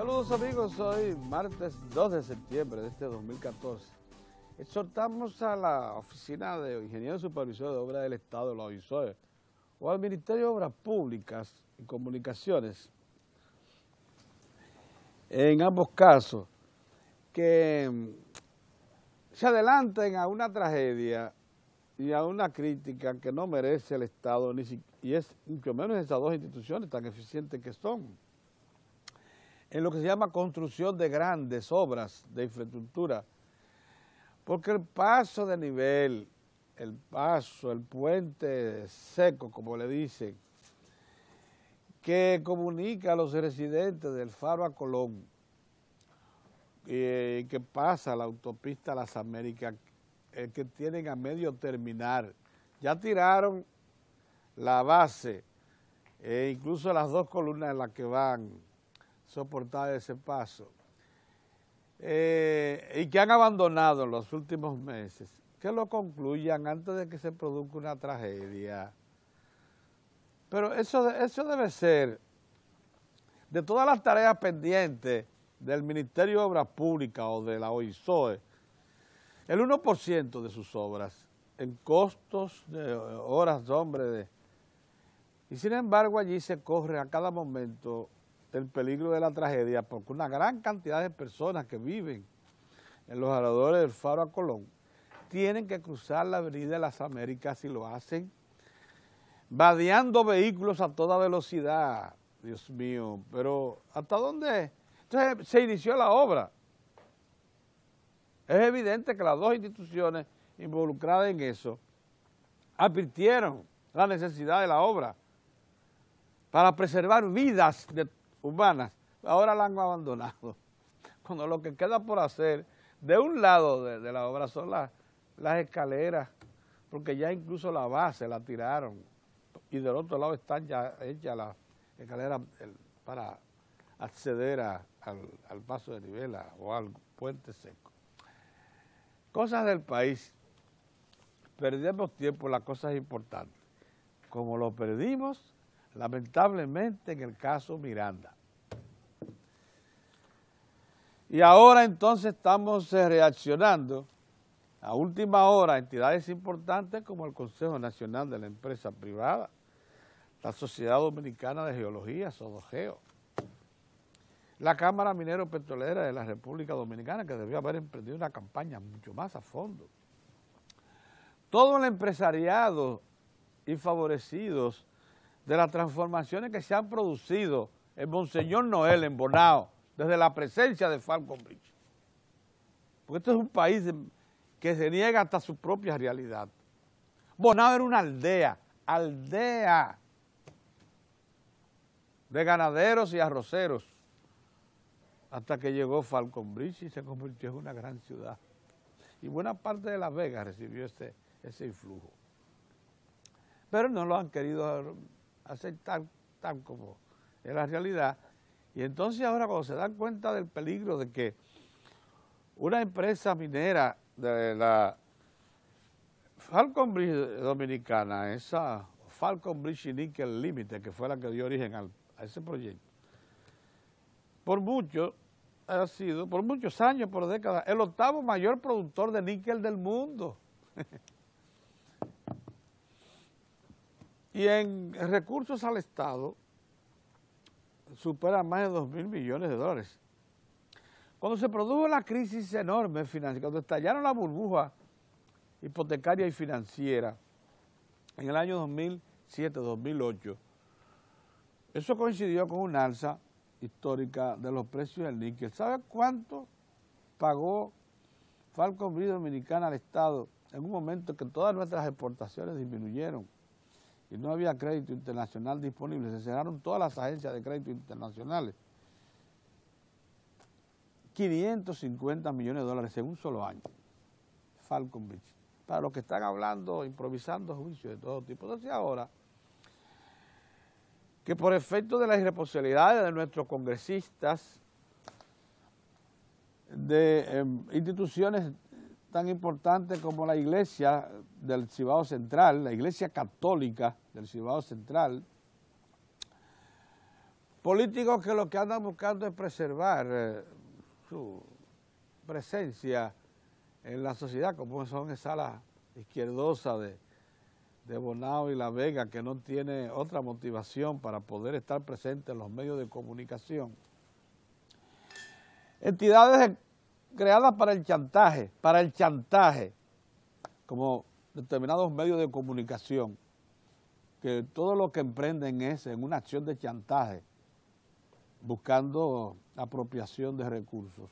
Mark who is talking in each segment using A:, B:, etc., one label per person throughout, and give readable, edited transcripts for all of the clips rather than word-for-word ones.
A: Saludos amigos, hoy martes 2 de septiembre de este 2014. Exhortamos a la Oficina de Ingeniero Supervisor de Obras del Estado, la OISOE, o al Ministerio de Obras Públicas y Comunicaciones, en ambos casos, que se adelanten a una tragedia y a una crítica que no merece el Estado, y es mucho menos esas dos instituciones tan eficientes que son, en lo que se llama construcción de grandes obras de infraestructura, porque el paso de nivel, el puente seco, como le dicen, que comunica a los residentes del Faro a Colón, que pasa la autopista Las Américas, que tienen a medio terminar. Ya tiraron la base, incluso las dos columnas en las que van soportar ese paso, y que han abandonado en los últimos meses, que lo concluyan antes de que se produzca una tragedia. Pero eso debe ser, de todas las tareas pendientes del Ministerio de Obras Públicas o de la OISOE, el 1% de sus obras en costos de horas de hombre. Y sin embargo allí se corre a cada momento el peligro de la tragedia, porque una gran cantidad de personas que viven en los alrededores del Faro a Colón tienen que cruzar la avenida de las Américas y lo hacen vadeando vehículos a toda velocidad. Dios mío, pero ¿hasta dónde? Entonces se inició la obra. Es evidente que las dos instituciones involucradas en eso advirtieron la necesidad de la obra para preservar vidas humanas. Ahora la han abandonado, cuando lo que queda por hacer de un lado de la obra son las escaleras, porque ya incluso la base la tiraron, y del otro lado están ya hechas las escaleras para acceder al paso de nivel o al puente seco. Cosas del país. Perdemos tiempo en las cosas importantes, como lo perdimos lamentablemente en el caso Miranda. Y ahora entonces estamos reaccionando a última hora entidades importantes como el Consejo Nacional de la Empresa Privada, la Sociedad Dominicana de Geología, SODOGEO, la Cámara Minero Petrolera de la República Dominicana, que debió haber emprendido una campaña mucho más a fondo. Todo el empresariado y favorecidos de las transformaciones que se han producido en Monseñor Noel, en Bonao, desde la presencia de Falconbridge. Porque esto es un país que se niega hasta su propia realidad. Bonao era una aldea de ganaderos y arroceros, hasta que llegó Falconbridge y se convirtió en una gran ciudad. Y buena parte de Las Vegas recibió ese influjo. Pero no lo han querido aceptar tal como es la realidad. Y entonces ahora cuando se dan cuenta del peligro de que una empresa minera de la Falconbridge Dominicana, esa Falconbridge Nickel Limited, que fue la que dio origen a ese proyecto, por muchos años, por décadas, el octavo mayor productor de níquel del mundo. Y en recursos al Estado supera más de 2.000 millones de dólares. Cuando se produjo la crisis enorme financiera, cuando estallaron la burbuja hipotecaria y financiera en el año 2007-2008, eso coincidió con una alza histórica de los precios del níquel. ¿Sabe cuánto pagó Falconbridge Dominicana al Estado en un momento que todas nuestras exportaciones disminuyeron y no había crédito internacional disponible? Se cerraron todas las agencias de crédito internacionales. 550 millones de dólares en un solo año, Falconbridge. Para los que están hablando, improvisando juicios de todo tipo. Entonces ahora, que por efecto de las irresponsabilidades de nuestros congresistas, de instituciones tan importantes como la Iglesia del Cibao Central, la Iglesia Católica del Cibao Central, políticos que lo que andan buscando es preservar su presencia en la sociedad, como son esa ala izquierdosa de Bonao y La Vega, que no tiene otra motivación para poder estar presente en los medios de comunicación. Entidades creadas para el chantaje, como determinados medios de comunicación, que todo lo que emprenden es en una acción de chantaje, buscando apropiación de recursos.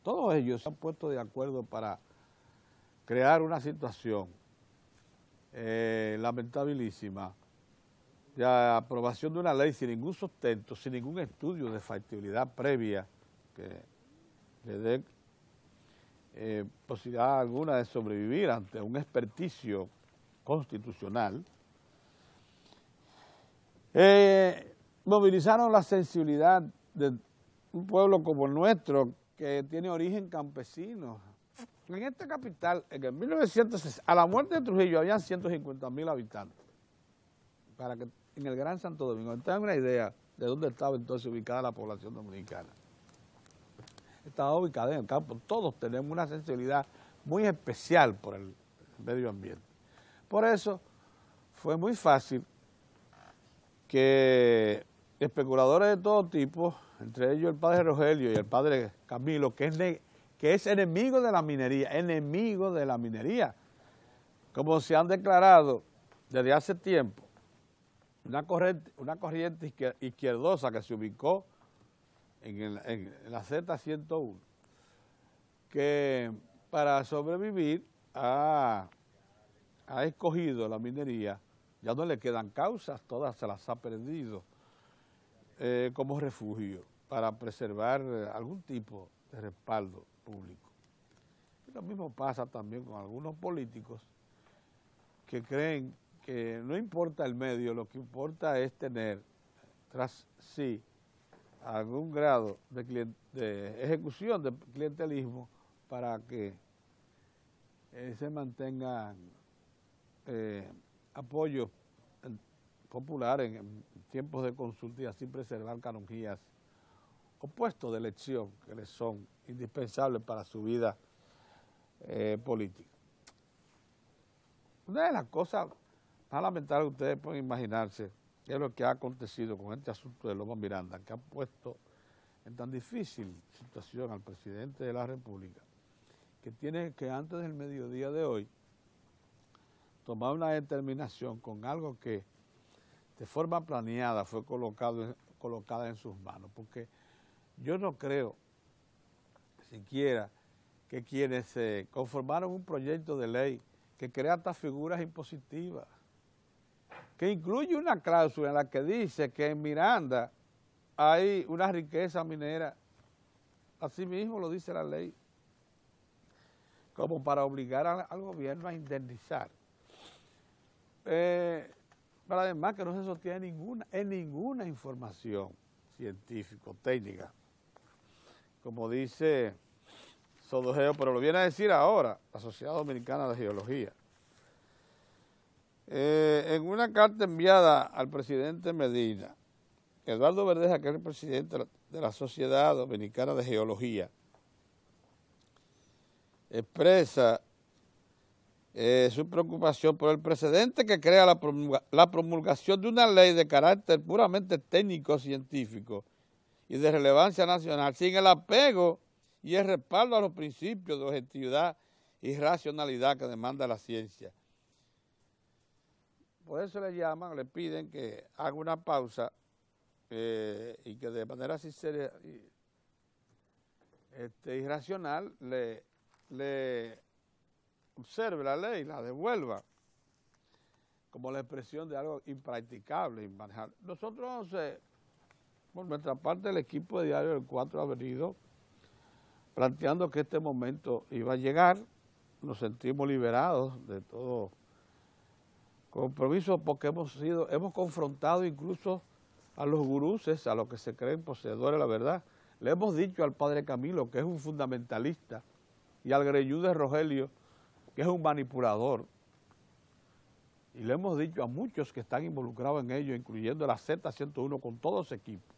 A: Todos ellos se han puesto de acuerdo para crear una situación lamentabilísima de aprobación de una ley sin ningún sustento, sin ningún estudio de factibilidad previa que le dé posibilidad alguna de sobrevivir ante un experticio constitucional. Movilizaron la sensibilidad de un pueblo como el nuestro, que tiene origen campesino. En esta capital, en el 1960, a la muerte de Trujillo, habían 150,000 habitantes. Para que en el Gran Santo Domingo tengan una idea de dónde estaba entonces ubicada la población dominicana. Estaba ubicada en el campo. Todos tenemos una sensibilidad muy especial por el medio ambiente. Por eso fue muy fácil que especuladores de todo tipo, entre ellos el padre Rogelio y el padre Camilo, que es enemigo de la minería, como se han declarado desde hace tiempo, una corriente izquierdosa que se ubicó en la Z101, que para sobrevivir ha escogido la minería, ya no le quedan causas, todas se las ha perdido como refugio para preservar algún tipo de respaldo público. Y lo mismo pasa también con algunos políticos que creen que no importa el medio, lo que importa es tener tras sí algún grado de ejecución de clientelismo para que se mantengan apoyos populares en tiempos de consulta y así preservar canonjías o puestos de elección que les son indispensables para su vida política. Una de las cosas más lamentables que ustedes pueden imaginarse es lo que ha acontecido con este asunto de Lomas Miranda, que ha puesto en tan difícil situación al presidente de la República, que tiene que antes del mediodía de hoy tomar una determinación con algo que de forma planeada fue colocada en sus manos, porque yo no creo siquiera que quienes conformaron un proyecto de ley que crea estas figuras impositivas, que incluye una cláusula en la que dice que en Miranda hay una riqueza minera, así mismo lo dice la ley, como para obligar al gobierno a indemnizar. Pero además que no se sostiene en ninguna información científico-técnica, como dice Sodogeo, pero lo viene a decir ahora la Sociedad Dominicana de Geología. En una carta enviada al presidente Medina, Eduardo Verdeja, que es el presidente de la Sociedad Dominicana de Geología, expresa su preocupación por el precedente que crea la promulgación de una ley de carácter puramente técnico-científico y de relevancia nacional, sin el apego y el respaldo a los principios de objetividad y racionalidad que demanda la ciencia. Por eso le piden que haga una pausa y que de manera sincera irracional le observe la ley, la devuelva como la expresión de algo impracticable, inmanejable. Nosotros, por nuestra parte, el equipo de Diario del 4 ha venido planteando que este momento iba a llegar. Nos sentimos liberados de todo compromiso porque hemos confrontado incluso a los guruses, a los que se creen poseedores de la verdad. Le hemos dicho al padre Camilo, que es un fundamentalista, y al greñudo de Rogelio, que es un manipulador, y le hemos dicho a muchos que están involucrados en ello, incluyendo la Z101 con todo ese equipo,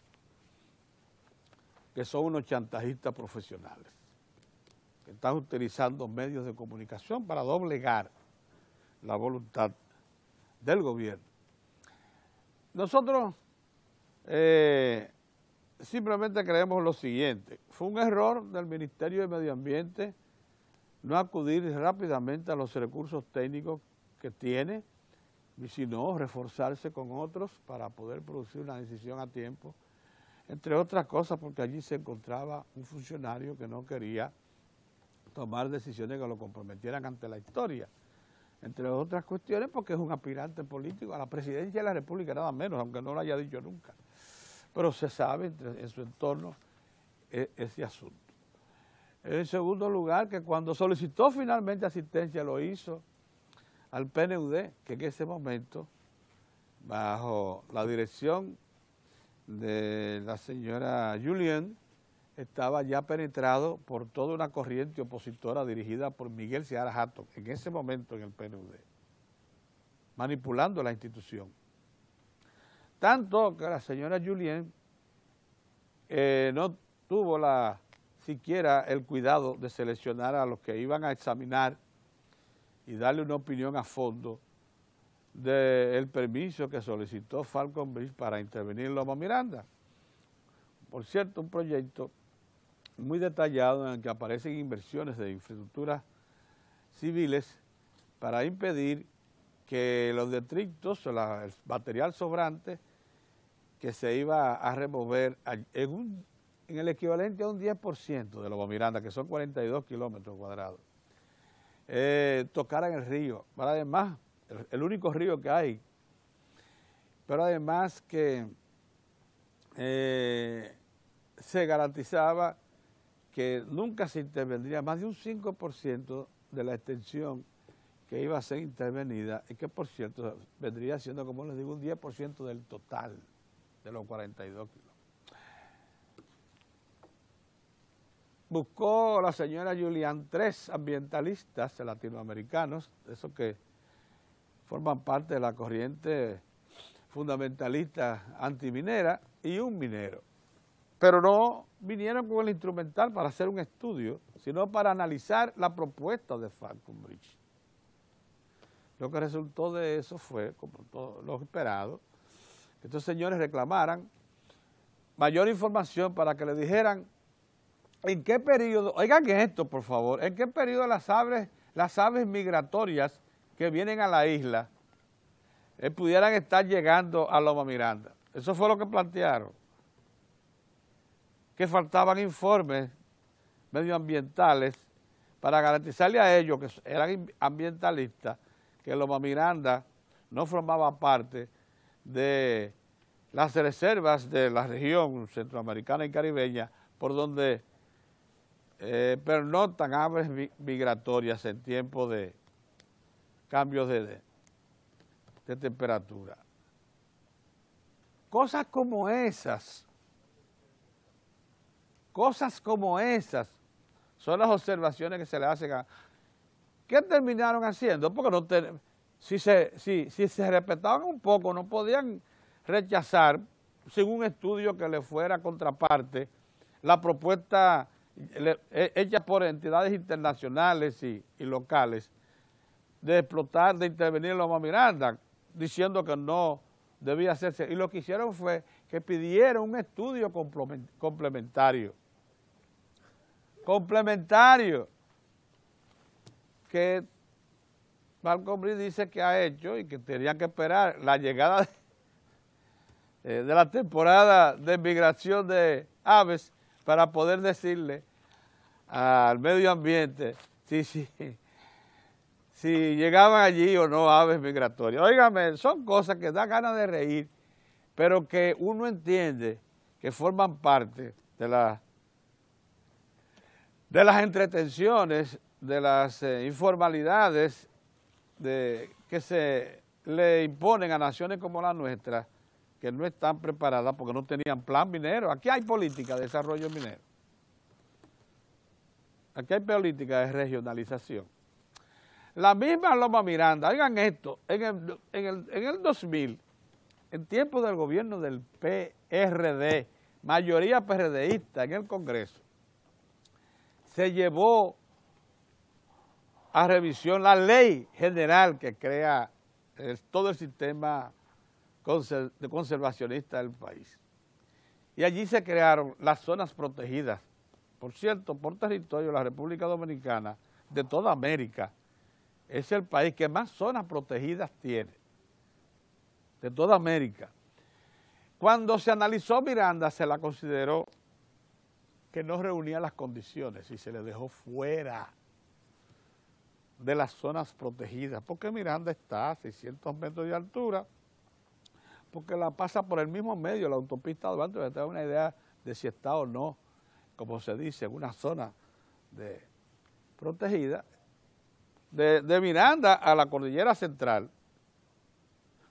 A: que son unos chantajistas profesionales, que están utilizando medios de comunicación para doblegar la voluntad del gobierno. Nosotros simplemente creemos lo siguiente: fue un error del Ministerio de Medio Ambiente no acudir rápidamente a los recursos técnicos que tiene, y sino reforzarse con otros para poder producir una decisión a tiempo, entre otras cosas porque allí se encontraba un funcionario que no quería tomar decisiones que lo comprometieran ante la historia, entre otras cuestiones porque es un aspirante político a la presidencia de la República, nada menos, aunque no lo haya dicho nunca, pero se sabe en su entorno ese asunto. En segundo lugar, que cuando solicitó finalmente asistencia lo hizo al PNUD, que en ese momento, bajo la dirección de la señora Julien, estaba ya penetrado por toda una corriente opositora dirigida por Miguel Seara Hatton, en ese momento en el PNUD, manipulando la institución. Tanto que la señora Julien no tuvo siquiera el cuidado de seleccionar a los que iban a examinar y darle una opinión a fondo del permiso que solicitó Falcon Bridge para intervenir en Loma Miranda. Por cierto, un proyecto muy detallado en el que aparecen inversiones de infraestructuras civiles para impedir que los detritos o el material sobrante que se iba a remover en el equivalente a un 10% de Loma Miranda, que son 42 kilómetros cuadrados, tocaran el río, pero además, el único río que hay, pero además que se garantizaba que nunca se intervendría más de un 5% de la extensión que iba a ser intervenida y que, por cierto, vendría siendo, como les digo, un 10% del total de los 42 kilómetros. Buscó la señora Julián 3 ambientalistas latinoamericanos, esos que forman parte de la corriente fundamentalista antiminera, y un minero. Pero no vinieron con el instrumental para hacer un estudio, sino para analizar la propuesta de Falcon Bridge. Lo que resultó de eso fue, como todo lo esperado, que estos señores reclamaran mayor información para que le dijeran en qué periodo, oigan esto por favor, en qué periodo las aves migratorias que vienen a la isla pudieran estar llegando a Loma Miranda. Eso fue lo que plantearon, que faltaban informes medioambientales para garantizarle a ellos, que eran ambientalistas, que Loma Miranda no formaba parte de las reservas de la región centroamericana y caribeña, por donde pernoctan aves migratorias en tiempo de cambios de temperatura. Cosas como esas son las observaciones que se le hacen a... ¿Qué terminaron haciendo? Porque si se respetaban un poco, no podían rechazar, sin un estudio que le fuera contraparte, la propuesta hecha por entidades internacionales y locales de explotar, de intervenir en Loma Miranda, diciendo que no debía hacerse. Y lo que hicieron fue que pidieron un estudio complementario, que Falcon Bridge dice que ha hecho y que tenían que esperar la llegada de la temporada de migración de aves para poder decirle al medio ambiente si llegaban allí o no aves migratorias. Óigame, son cosas que dan ganas de reír, pero que uno entiende que forman parte de las entretenciones, de las informalidades que se le imponen a naciones como la nuestra, que no están preparadas porque no tenían plan minero. Aquí hay política de desarrollo minero. Aquí hay política de regionalización. La misma Loma Miranda, oigan esto, en el 2000, en tiempo del gobierno del PRD, mayoría PRDista en el Congreso, se llevó a revisión la ley general que crea todo el sistema conservacionista del país. Y allí se crearon las zonas protegidas, por cierto, por territorio de la República Dominicana, de toda América. Es el país que más zonas protegidas tiene, de toda América. Cuando se analizó Miranda, se la consideró que no reunía las condiciones y se le dejó fuera de las zonas protegidas, porque Miranda está a 600 metros de altura, porque la pasa por el mismo medio, la autopista Duarte, para tener una idea de si está o no, como se dice, en una zona protegida. De Miranda a la Cordillera Central,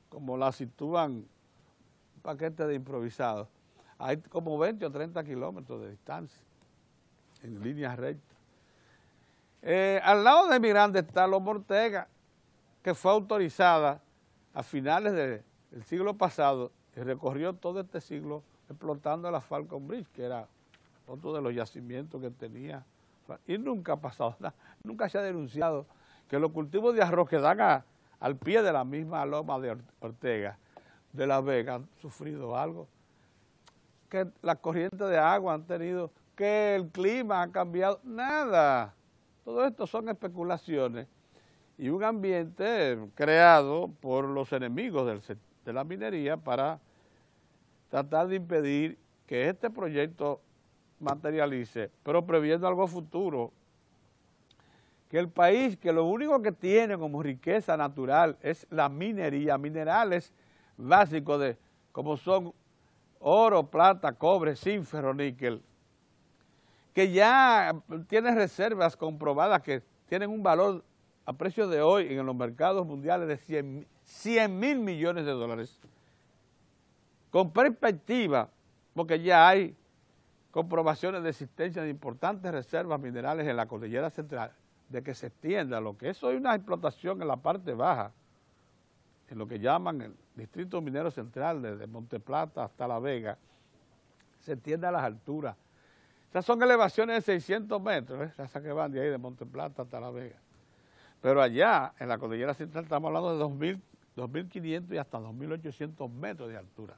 A: como la sitúan un paquete de improvisados, hay como 20 o 30 kilómetros de distancia, en línea recta. Al lado de Miranda está Loma Ortega, que fue autorizada a finales del siglo pasado y recorrió todo este siglo explotando la Falcon Bridge, que era otro de los yacimientos que tenía. Y nunca ha pasado nada, nunca se ha denunciado que los cultivos de arroz que dan al pie de la misma Loma de Ortega, de La Vega, han sufrido algo, que las corrientes de agua han tenido, que el clima ha cambiado, nada. Todo esto son especulaciones y un ambiente creado por los enemigos de la minería para tratar de impedir que este proyecto materialice, pero previendo algo futuro. Que el país, que lo único que tiene como riqueza natural es la minería, minerales básicos como son oro, plata, cobre, zinc, ferroníquel, que ya tiene reservas comprobadas que tienen un valor a precio de hoy en los mercados mundiales de 100 mil millones de dólares. Con perspectiva, porque ya hay comprobaciones de existencia de importantes reservas minerales en la Cordillera Central, de que se extienda lo que es hoy una explotación en la parte baja, en lo que llaman el Distrito Minero Central, desde Monte Plata hasta La Vega, se extiende a las alturas. Estas son elevaciones de 600 metros, esas que van de ahí de Monte Plata hasta La Vega. Pero allá, en la Cordillera Central, estamos hablando de 2.500 y hasta 2.800 metros de altura.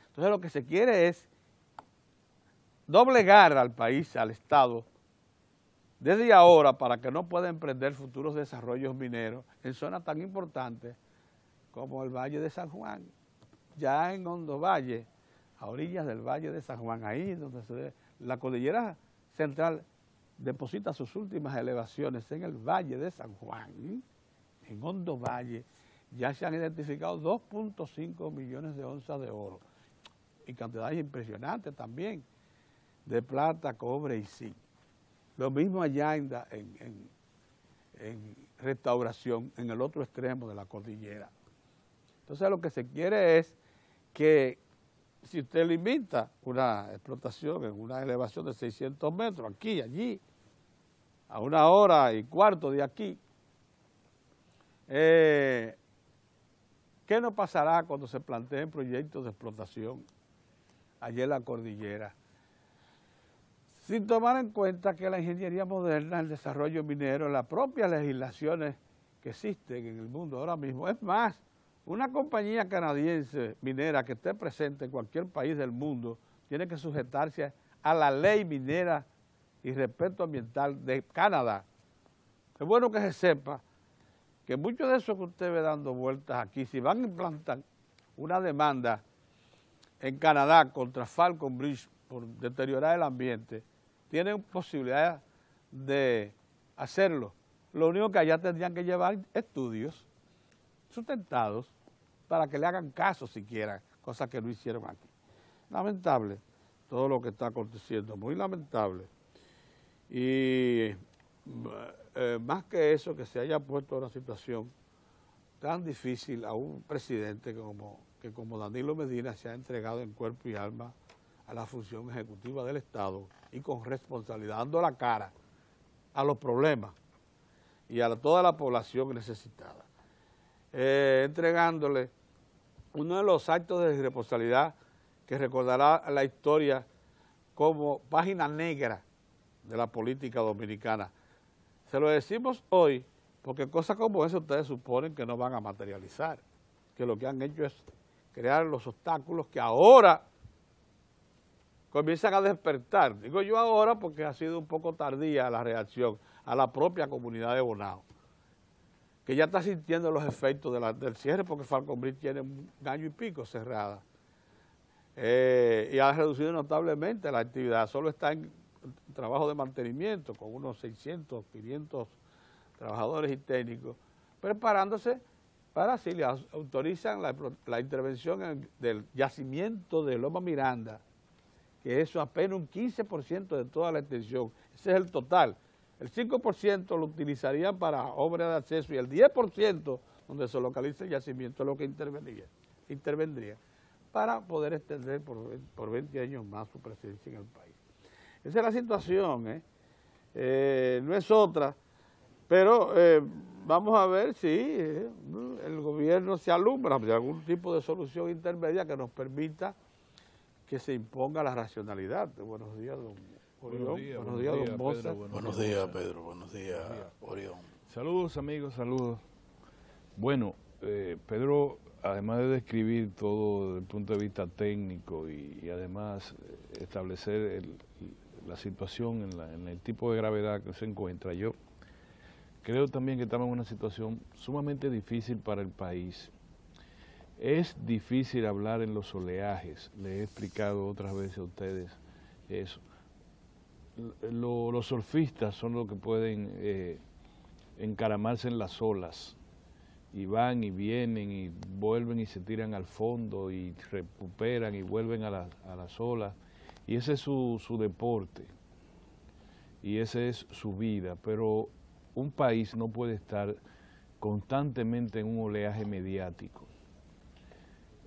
A: Entonces lo que se quiere es doblegar al país, al Estado, desde ahora para que no pueda emprender futuros desarrollos mineros en zonas tan importantes como el Valle de San Juan, ya en Hondo Valle, a orillas del Valle de San Juan, ahí donde la Cordillera Central deposita sus últimas elevaciones en el Valle de San Juan, en Hondo Valle, ya se han identificado 2.5 millones de onzas de oro y cantidades impresionantes también de plata, cobre y zinc. Lo mismo allá en Restauración, en el otro extremo de la cordillera. Entonces lo que se quiere es que si usted limita una explotación en una elevación de 600 metros, aquí, allí, a 1.25 horas de aquí, ¿qué nos pasará cuando se planteen proyectos de explotación allí en la cordillera? Sin tomar en cuenta que la ingeniería moderna, el desarrollo minero, las propias legislaciones que existen en el mundo ahora mismo, es más, una compañía canadiense minera que esté presente en cualquier país del mundo tiene que sujetarse a la ley minera y respeto ambiental de Canadá. Es bueno que se sepa que muchos de esos que usted ve dando vueltas aquí, si van a implantar una demanda en Canadá contra Falcon Bridge por deteriorar el ambiente, tienen posibilidad de hacerlo. Lo único que allá tendrían que llevar estudios sustentados para que le hagan caso siquiera, cosa que no hicieron aquí. Lamentable todo lo que está aconteciendo, muy lamentable. Y más que eso, que se haya puesto en una situación tan difícil a un presidente que como Danilo Medina se ha entregado en cuerpo y alma a la función ejecutiva del Estado y con responsabilidad, dando la cara a los problemas y a toda la población necesitada, entregándole uno de los actos de irresponsabilidad que recordará la historia como página negra de la política dominicana. Se lo decimos hoy porque cosas como eso ustedes suponen que no van a materializar, que lo que han hecho es crear los obstáculos que ahora comienzan a despertar. Digo yo ahora porque ha sido un poco tardía la reacción a la propia comunidad de Bonao, que ya está sintiendo los efectos del cierre porque Falconbridge tiene un año y pico cerrada. Y ha reducido notablemente la actividad, solo está en trabajo de mantenimiento con unos 600, 500 trabajadores y técnicos, preparándose para si le autorizan la intervención del yacimiento de Loma Miranda, que eso apenas un 15% de toda la extensión, ese es el total. El 5% lo utilizarían para obras de acceso y el 10% donde se localiza el yacimiento es lo que intervendría para poder extender por 20 años más su presencia en el país. Esa es la situación, no es otra, pero vamos a ver si el gobierno se alumbra de algún tipo de solución intermedia que nos permita que se imponga la racionalidad. Buenos días, don Orión. Buenos días, don Bosa.
B: Buenos días, Pedro. Buenos días, Orión.
C: Saludos, amigos, saludos. Bueno, Pedro, además de describir todo desde el punto de vista técnico y además establecer la situación en el tipo de gravedad que se encuentra, yo creo también que estamos en una situación sumamente difícil para el país. Es difícil hablar en los oleajes, le he explicado otras veces a ustedes eso. Los surfistas son los que pueden encaramarse en las olas y van y vienen y vuelven y se tiran al fondo y recuperan y vuelven a las olas, y ese es su deporte y esa es su vida, pero un país no puede estar constantemente en un oleaje mediático.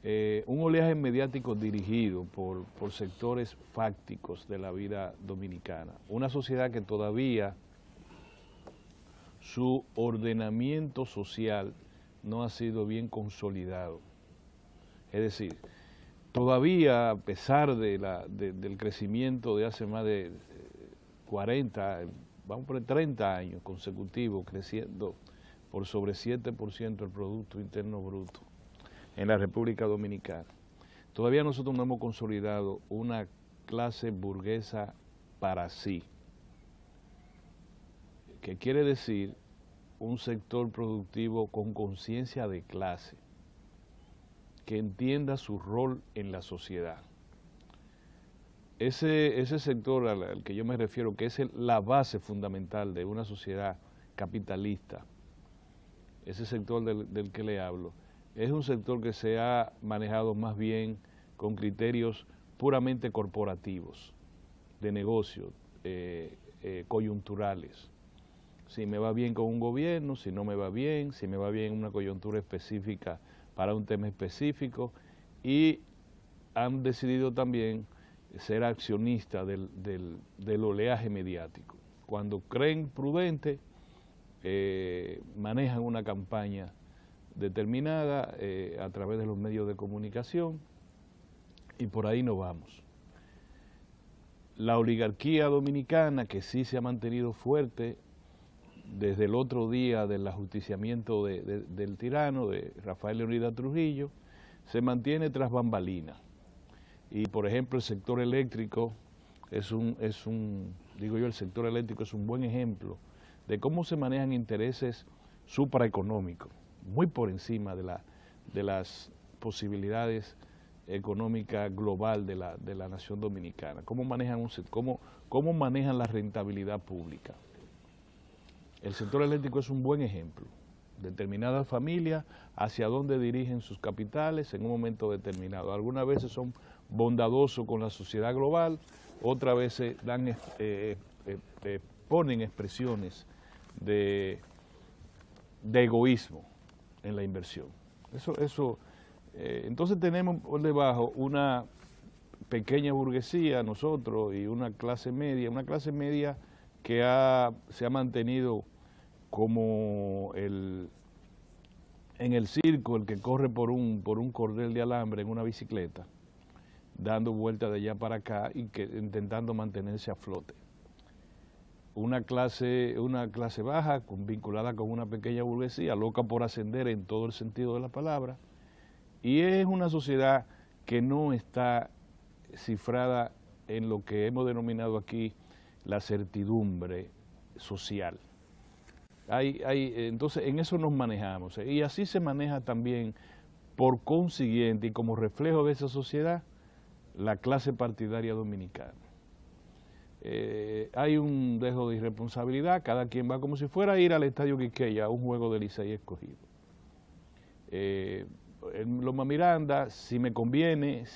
C: Un oleaje mediático dirigido por sectores fácticos de la vida dominicana. Una sociedad que todavía su ordenamiento social no ha sido bien consolidado. Es decir, todavía a pesar del crecimiento de hace más de 40, vamos por 30 años consecutivos, creciendo por sobre 7% el Producto Interno Bruto en la República Dominicana. Todavía nosotros no hemos consolidado una clase burguesa para sí, que quiere decir un sector productivo con conciencia de clase, que entienda su rol en la sociedad. Ese sector al que yo me refiero, que es la base fundamental de una sociedad capitalista, ese sector del que le hablo, es un sector que se ha manejado más bien con criterios puramente corporativos, de negocio, coyunturales. Si me va bien con un gobierno, si no me va bien, si me va bien una coyuntura específica para un tema específico, y han decidido también ser accionistas del oleaje mediático. Cuando creen prudente, manejan una campaña determinada a través de los medios de comunicación y por ahí nos vamos. La oligarquía dominicana, que sí se ha mantenido fuerte desde el otro día del ajusticiamiento del tirano, de Rafael Leónidas Trujillo, se mantiene tras bambalinas. Y por ejemplo el sector eléctrico el sector eléctrico es un buen ejemplo de cómo se manejan intereses supraeconómicos, muy por encima de las posibilidades económicas global de la nación dominicana. Cómo manejan la rentabilidad pública. El sector eléctrico es un buen ejemplo. Determinadas familias hacia dónde dirigen sus capitales en un momento determinado. Algunas veces son bondadosos con la sociedad global, otras veces ponen expresiones de egoísmo en la inversión. Entonces tenemos por debajo una pequeña burguesía, nosotros, y una clase media que se ha mantenido como en el circo, el que corre por un cordel de alambre en una bicicleta, dando vueltas de allá para acá y intentando mantenerse a flote. Una clase baja, vinculada con una pequeña burguesía, loca por ascender en todo el sentido de la palabra, y es una sociedad que no está cifrada en lo que hemos denominado aquí la certidumbre social. Entonces, en eso nos manejamos, y así se maneja también, por consiguiente, y como reflejo de esa sociedad, la clase partidaria dominicana. Hay un dejo de irresponsabilidad, cada quien va como si fuera a ir al Estadio Quisqueya, a un juego de Licey escogido. Loma Miranda, si me conviene,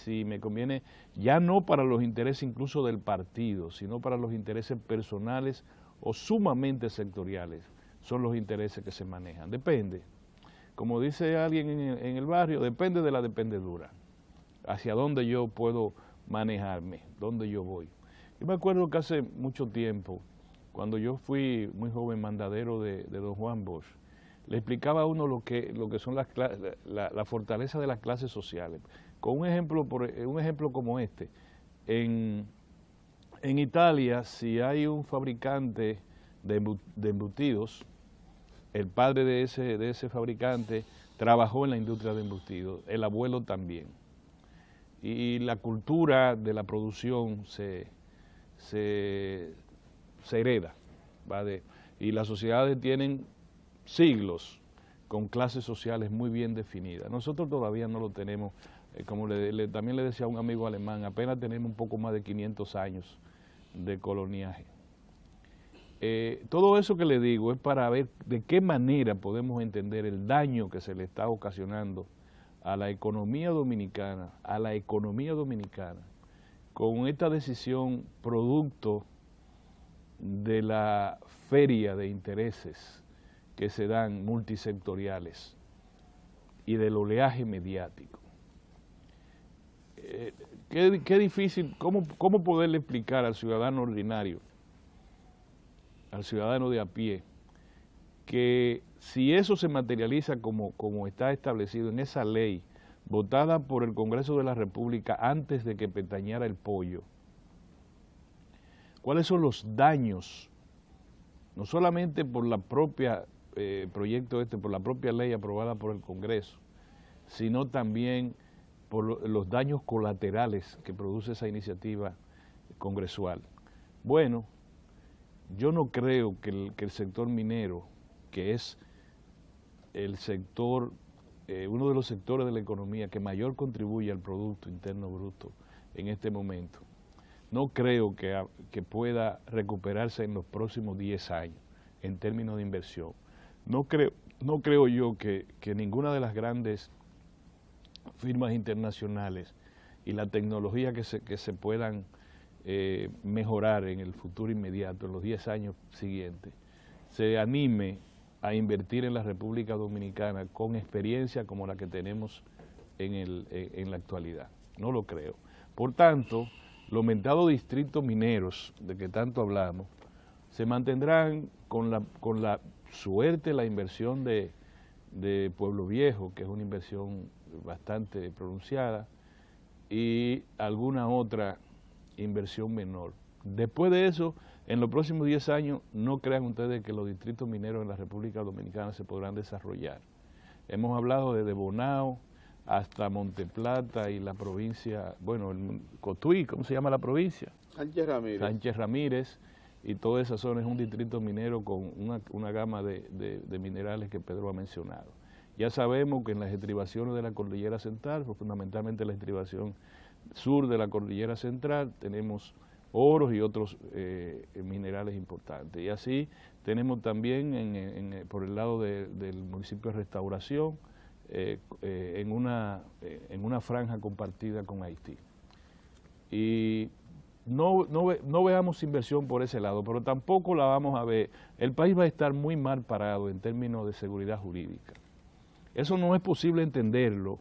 C: ya no para los intereses incluso del partido, sino para los intereses personales o sumamente sectoriales, son los intereses que se manejan. Depende, como dice alguien en el barrio, depende de la dependedura, hacia dónde yo puedo manejarme, dónde yo voy. Yo me acuerdo que hace mucho tiempo, cuando yo fui muy joven mandadero de don Juan Bosch, le explicaba a uno lo que son la fortaleza de las clases sociales. Con un ejemplo como este, en Italia, si hay un fabricante de embutidos, el padre de ese fabricante trabajó en la industria de embutidos, el abuelo también. Y la cultura de la producción se hereda, ¿vale? Y las sociedades tienen siglos con clases sociales muy bien definidas. Nosotros todavía no lo tenemos, como también le decía a un amigo alemán, apenas tenemos un poco más de 500 años de coloniaje. Todo eso que le digo es para ver de qué manera podemos entender el daño que se le está ocasionando a la economía dominicana, con esta decisión producto de la feria de intereses que se dan multisectoriales y del oleaje mediático. Qué difícil, ¿cómo poderle explicar al ciudadano ordinario, al ciudadano de a pie, que si eso se materializa como está establecido en esa ley votada por el Congreso de la República antes de que pestañeara el pollo, cuáles son los daños, no solamente por la propia por la propia ley aprobada por el Congreso, sino también por los daños colaterales que produce esa iniciativa congresual? Bueno, yo no creo que el sector minero, que es el sector, uno de los sectores de la economía que mayor contribuye al Producto Interno Bruto en este momento, no creo que pueda recuperarse en los próximos 10 años en términos de inversión. No creo yo que ninguna de las grandes firmas internacionales y la tecnología que se puedan mejorar en el futuro inmediato, en los 10 años siguientes, se anime a invertir en la República Dominicana con experiencia como la que tenemos en la actualidad. No lo creo. Por tanto, los mentados distritos mineros de que tanto hablamos se mantendrán con la suerte, la inversión de Pueblo Viejo, que es una inversión bastante pronunciada, y alguna otra inversión menor. Después de eso, en los próximos 10 años, no crean ustedes que los distritos mineros en la República Dominicana se podrán desarrollar. Hemos hablado desde Bonao hasta Monteplata y la provincia, bueno, el Cotuí, ¿cómo se llama la provincia?
A: Sánchez Ramírez.
C: Sánchez Ramírez, y toda esa zona es un distrito minero con una gama de minerales que Pedro ha mencionado. Ya sabemos que en las estribaciones de la Cordillera Central, fundamentalmente la estribación sur de la Cordillera Central, tenemos oros y otros minerales importantes. Y así tenemos también por el lado del municipio de Restauración, en una franja compartida con Haití. Y no veamos inversión por ese lado, pero tampoco la vamos a ver. El país va a estar muy mal parado en términos de seguridad jurídica. Eso no es posible entenderlo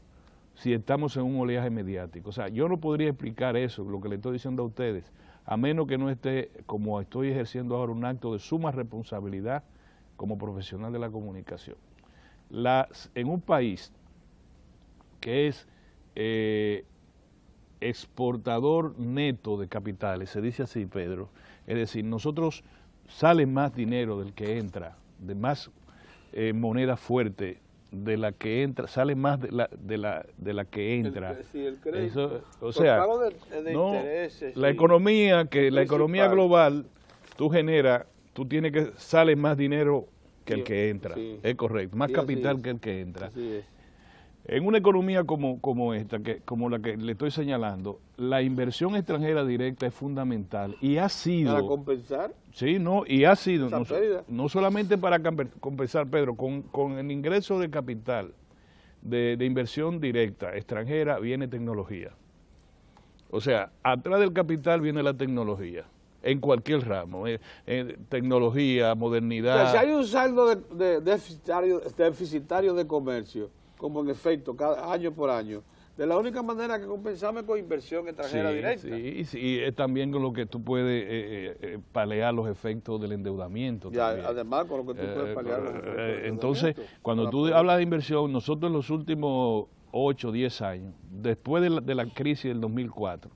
C: si estamos en un oleaje mediático. O sea, yo no podría explicar eso, lo que le estoy diciendo a ustedes, a menos que no esté, como estoy ejerciendo ahora, un acto de suma responsabilidad como profesional de la comunicación. En un país que es exportador neto de capitales, se dice así, Pedro, es decir, nosotros sale más dinero del que entra, de más moneda fuerte de la que entra, sale más de la que entra.
A: El crédito.
C: Eso, o sea,
A: pago de
C: no,
A: intereses,
C: la
A: sí.
C: economía global, tú tienes que sale más dinero que el que entra,
A: sí.
C: es correcto, más
A: Sí,
C: capital
A: así
C: que el que entra.
A: Así es.
C: En una economía como esta, como la que le estoy señalando, la inversión extranjera directa es fundamental y ha sido...
A: ¿Para compensar?
C: Sí, no, y ha sido,
A: pérdida.
C: no solamente para compensar, Pedro, con el ingreso de capital, de inversión directa extranjera, viene tecnología. O sea, atrás del capital viene la tecnología, en cualquier ramo, tecnología, modernidad.
A: O sea, si hay un saldo de deficitario de comercio, como en efecto, cada año por año, de la única manera que compensamos es con inversión extranjera directa.
C: Sí, es también con lo que tú puedes paliar los efectos del endeudamiento.
A: Y además con lo que tú puedes paliar los efectos del endeudamiento.
C: Entonces, cuando tú hablas de inversión, nosotros en los últimos 8 o 10 años, después de la crisis del 2004,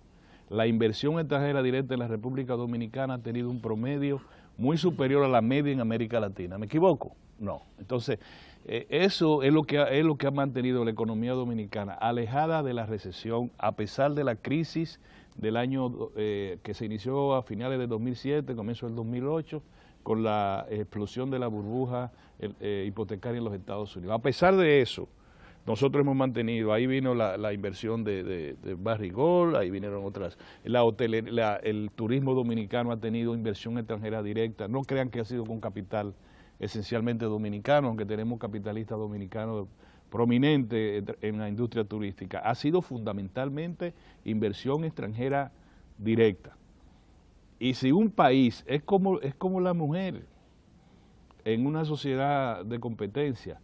C: la inversión extranjera directa en la República Dominicana ha tenido un promedio muy superior a la media en América Latina. ¿Me equivoco? No. Entonces, eso es lo que ha mantenido la economía dominicana alejada de la recesión, a pesar de la crisis del año que se inició a finales de 2007, comienzo del 2008, con la explosión de la burbuja hipotecaria en los Estados Unidos. A pesar de eso, nosotros hemos mantenido, ahí vino la inversión de Barrigol, ahí vinieron otras, el turismo dominicano ha tenido inversión extranjera directa, no crean que ha sido con capital esencialmente dominicano, aunque tenemos capitalistas dominicanos prominentes en la industria turística, ha sido fundamentalmente inversión extranjera directa. Y si un país es como la mujer en una sociedad de competencia,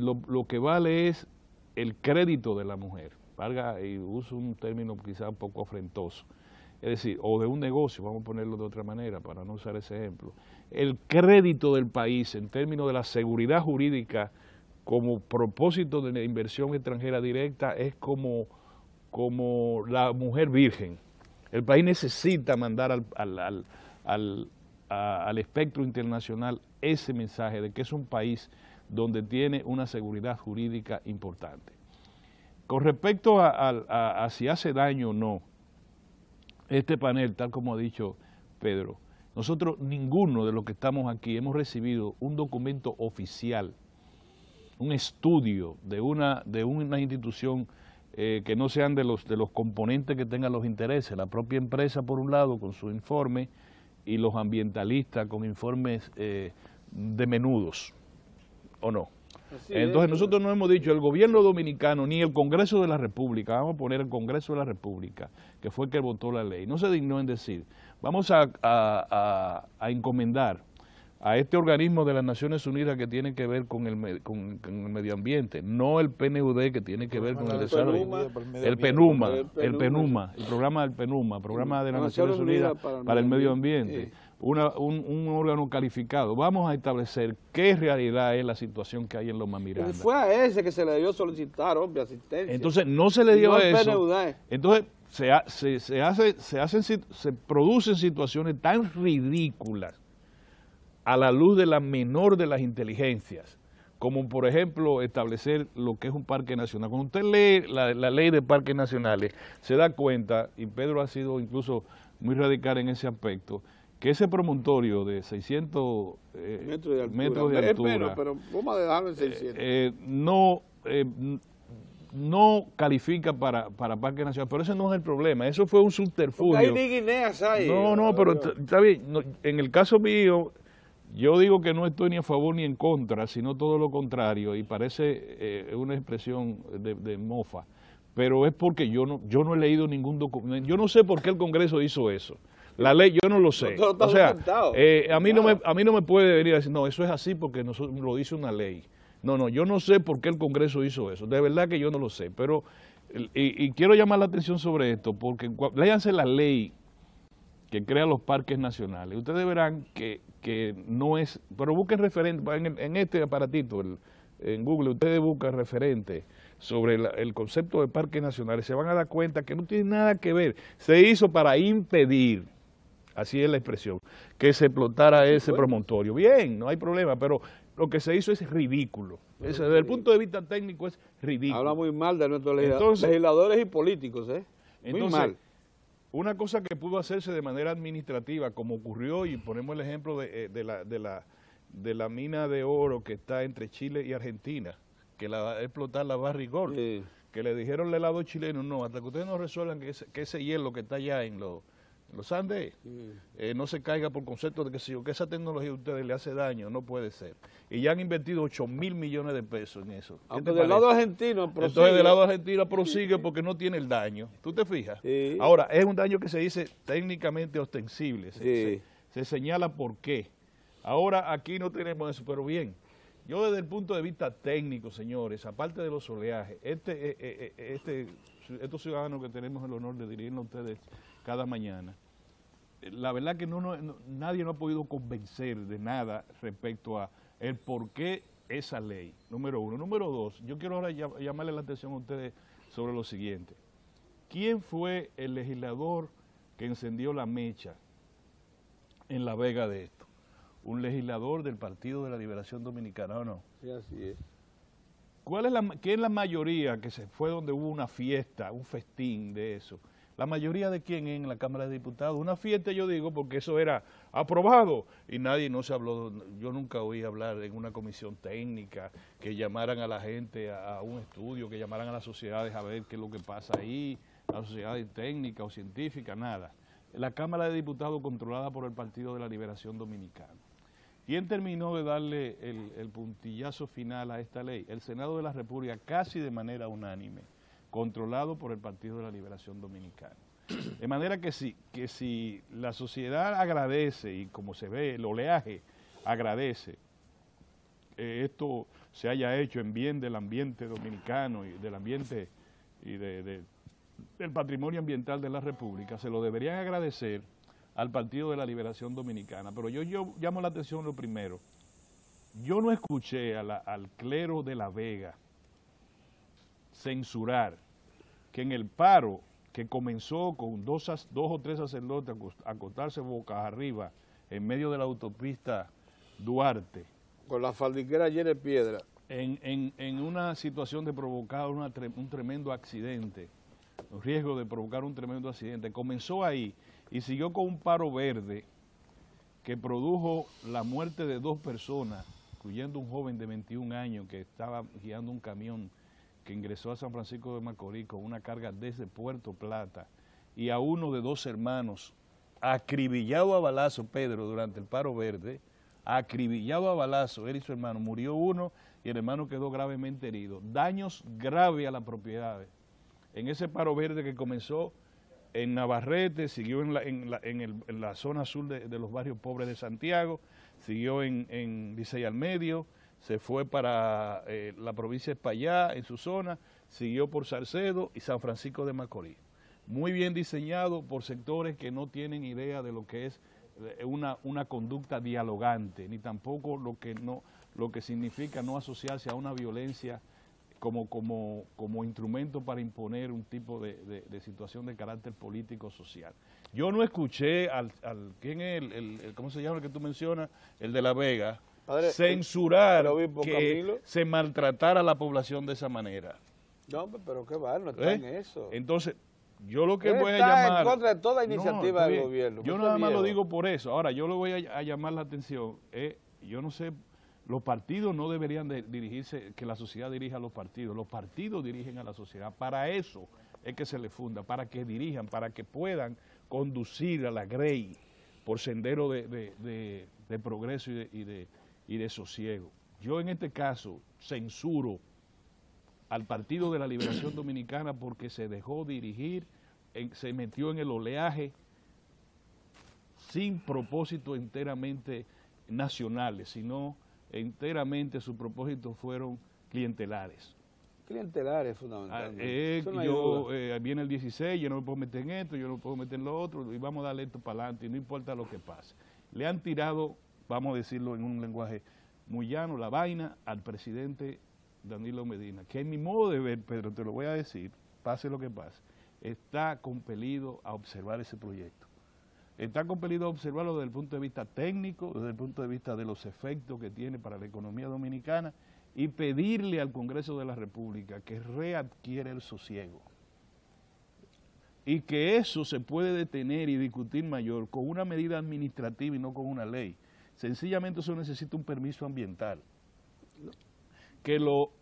C: lo que vale es el crédito de la mujer, valga, y uso un término quizá un poco afrentoso, es decir, o de un negocio, vamos a ponerlo de otra manera para no usar ese ejemplo, el crédito del país en términos de la seguridad jurídica como propósito de inversión extranjera directa es como la mujer virgen. El país necesita mandar al espectro internacional ese mensaje de que es un país donde tiene una seguridad jurídica importante. Con respecto a si hace daño o no, este panel, tal como ha dicho Pedro, nosotros ninguno de los que estamos aquí hemos recibido un documento oficial, un estudio de una institución que no sean de los componentes que tengan los intereses, la propia empresa por un lado con su informe y los ambientalistas con informes de menudos, ¿o no? Entonces nosotros no hemos dicho el gobierno dominicano ni el Congreso de la República, vamos a poner el Congreso de la República, que fue el que votó la ley, no se dignó en decir, vamos a encomendar a este organismo de las Naciones Unidas que tiene que ver con el medio ambiente, no el PNUD que tiene que ver con el desarrollo, el PENUMA, el programa del PENUMA, programa de las Naciones Unidas para el medio ambiente, un órgano calificado. Vamos a establecer qué realidad es la situación que hay en Loma Miranda.
A: Fue a ese que se le debió solicitar, hombre, asistencia.
C: Entonces no se le dio
A: no
C: eso.
A: PNUD.
C: Entonces se producen situaciones tan ridículas a la luz de la menor de las inteligencias, como por ejemplo establecer lo que es un parque nacional. Cuando usted lee la ley de parques nacionales, se da cuenta, y Pedro ha sido incluso muy radical en ese aspecto, que ese promontorio de 600 metros de altura,
A: pero vamos a dejarlo en 600.
C: No califica para parque nacional, pero ese no es el problema, eso fue un subterfugio.
A: Porque hay ni guineas ahí.
C: No, pero está bien, en el caso mío, yo digo que no estoy ni a favor ni en contra, sino todo lo contrario, y parece una expresión de mofa, pero es porque yo no he leído ningún documento, yo no sé por qué el Congreso hizo eso. La ley, yo no lo sé. O sea, a mí no me puede venir a decir, no, eso es así porque lo dice una ley. No, yo no sé por qué el Congreso hizo eso. De verdad que yo no lo sé. Pero, y quiero llamar la atención sobre esto, porque léanse la ley que crea los parques nacionales. Ustedes verán que no es, pero busquen referentes, en este aparatito, en Google, ustedes buscan referentes sobre el concepto de parques nacionales, se van a dar cuenta que no tiene nada que ver. Se hizo para impedir, así es la expresión, que se explotara ese promontorio. Bien, no hay problema, pero lo que se hizo es ridículo. Desde el punto de vista técnico es ridículo.
A: Habla muy mal de nuestros
C: Entonces,
A: legisladores y políticos, ¿eh? Muy
C: entonces,
A: mal.
C: Una cosa que pudo hacerse de manera administrativa, como ocurrió, y ponemos el ejemplo de la mina de oro que está entre Chile y Argentina, que la va a explotar la Barrick Gold, que le dijeron al lado chileno, no, hasta que ustedes no resuelvan que ese hielo que está allá en los Andes no se caiga por concepto de que esa tecnología a ustedes le hace daño, no puede ser. Y ya han invertido 8.000 millones de pesos en eso.
A: Aunque del lado argentino prosigue.
C: Entonces del lado argentino prosigue porque no tiene el daño. ¿Tú te fijas?
A: Sí.
C: Ahora, es un daño que se dice técnicamente ostensible.
A: Sí.
C: Se señala por qué. Ahora aquí no tenemos eso, pero bien. Yo desde el punto de vista técnico, señores, aparte de los oleajes, estos ciudadanos que tenemos el honor de dirigirnos a ustedes cada mañana, la verdad que nadie nos ha podido convencer de nada respecto a el por qué esa ley, número uno. Número dos, yo quiero ahora llamarle la atención a ustedes sobre lo siguiente. ¿Quién fue el legislador que encendió la mecha en La Vega de esto? Un legislador del Partido de la Liberación Dominicana, ¿o no?
A: Sí, así es.
C: ¿Qué es la mayoría que se fue donde hubo una fiesta, un festín de eso? La mayoría de quién en la Cámara de Diputados. Una fiesta, yo digo, porque eso era aprobado y no se habló. Yo nunca oí hablar en una comisión técnica que llamaran a la gente a un estudio, que llamaran a las sociedades a ver qué es lo que pasa ahí, a las sociedades técnicas o científicas, nada. La Cámara de Diputados controlada por el Partido de la Liberación Dominicana. ¿Quién terminó de darle el puntillazo final a esta ley? El Senado de la República, casi de manera unánime, controlado por el Partido de la Liberación Dominicana. De manera que si la sociedad agradece, y como se ve, el oleaje agradece, esto se haya hecho en bien del ambiente dominicano y del ambiente y del patrimonio ambiental de la República, se lo deberían agradecer al Partido de la Liberación Dominicana. Pero yo llamo la atención lo primero. Yo no escuché al clero de La Vega censurar que en el paro que comenzó con dos o tres sacerdotes a acostarse boca arriba en medio de la autopista Duarte,
A: Con la faldiquera llena de piedra.
C: en una situación de provocar un tremendo accidente, un riesgo de provocar un tremendo accidente, comenzó ahí y siguió con un paro verde que produjo la muerte de 2 personas, incluyendo un joven de 21 años que estaba guiando un camión que ingresó a San Francisco de Macorís con una carga desde Puerto Plata, y a uno de 2 hermanos, acribillado a balazo, Pedro, durante el paro verde, acribillado a balazo, él y su hermano, murió uno y el hermano quedó gravemente herido. Daños graves a las propiedades. En ese paro verde que comenzó en Navarrete, siguió en la zona sur de los barrios pobres de Santiago, siguió en Licey al Medio, se fue para la provincia de Espaillá, en su zona, siguió por Salcedo y San Francisco de Macorís. Muy bien diseñado por sectores que no tienen idea de lo que es una conducta dialogante, ni tampoco lo que significa no asociarse a una violencia como instrumento para imponer un tipo de situación de carácter político-social. Yo no escuché ¿quién es cómo se llama el que tú mencionas? El de La Vega,
A: Padre,
C: censurar
A: que
C: Camilo, se maltratara a la población de esa manera.
A: No, pero qué va, no está en eso.
C: Entonces, yo lo que voy a
A: está
C: llamar...
A: en contra de toda iniciativa del gobierno.
C: Yo nada más lo digo por eso. Ahora, yo le voy a llamar la atención. Yo no sé, los partidos no deberían de dirigirse, que la sociedad dirija a los partidos. Los partidos dirigen a la sociedad. Para eso es que se le funda, para que dirijan, para que puedan conducir a la Grey por sendero de progreso y de sosiego. Yo en este caso censuro al Partido de la Liberación Dominicana porque se dejó dirigir, se metió en el oleaje sin propósito enteramente nacionales, sino enteramente sus propósitos fueron clientelares.
A: Clientelares fundamentalmente. Eso no ayuda.
C: Viene el 16, yo no me puedo meter en esto, yo no me puedo meter en lo otro, y vamos a darle esto para adelante, y no importa lo que pase. Le han tirado, vamos a decirlo en un lenguaje muy llano, la vaina al presidente Danilo Medina, que en mi modo de ver, Pedro, te lo voy a decir, pase lo que pase, está compelido a observar ese proyecto. Está compelido a observarlo desde el punto de vista técnico, desde el punto de vista de los efectos que tiene para la economía dominicana, y pedirle al Congreso de la República que readquiera el sosiego. Y que eso se puede detener y discutir mayor con una medida administrativa y no con una ley. Sencillamente eso necesita un permiso ambiental que lo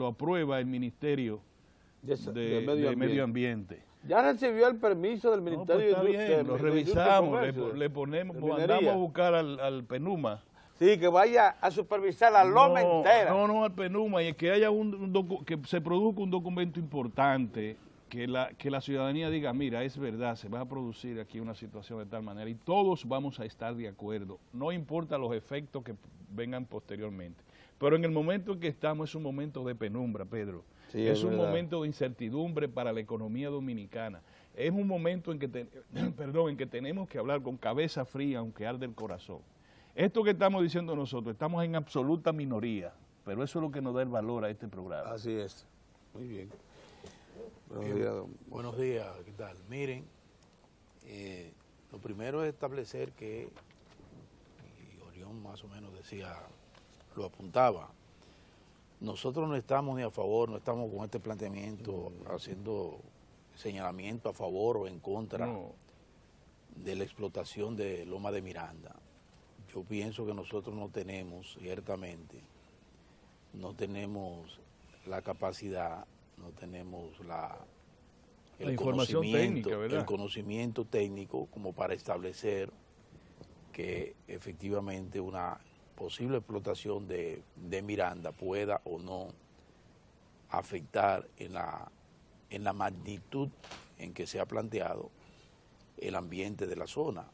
C: aprueba el Ministerio de Medio Ambiente.
A: Ya recibió el permiso del Ministerio
C: de Industria. Lo revisamos, le ponemos, mandamos a buscar al PENUMA.
A: Sí, que vaya a supervisar la loma entera.
C: No, al PENUMA, y que haya que se produzca un documento importante, que la ciudadanía diga, mira, es verdad, se va a producir aquí una situación de tal manera y todos vamos a estar de acuerdo, no importa los efectos que vengan posteriormente. Pero en el momento en que estamos es un momento de penumbra, Pedro. Sí, es un momento de incertidumbre para la economía dominicana. Es un momento en que tenemos que hablar con cabeza fría, aunque arde el corazón. Esto que estamos diciendo nosotros, estamos en absoluta minoría, pero eso es lo que nos da el valor a este programa.
A: Así es. Muy bien.
B: Buenos días, ¿qué tal? Miren, lo primero es establecer que, y Orión más o menos decía, lo apuntaba, nosotros no estamos ni a favor, no estamos con este planteamiento haciendo señalamiento a favor o en contra de la explotación de Loma de Miranda. Yo pienso que nosotros no tenemos, ciertamente, no tenemos la capacidad, no tenemos el
C: información técnica, ¿verdad?
B: El conocimiento técnico como para establecer que efectivamente una posible explotación de Miranda pueda o no afectar en la magnitud en que se ha planteado el ambiente de la zona.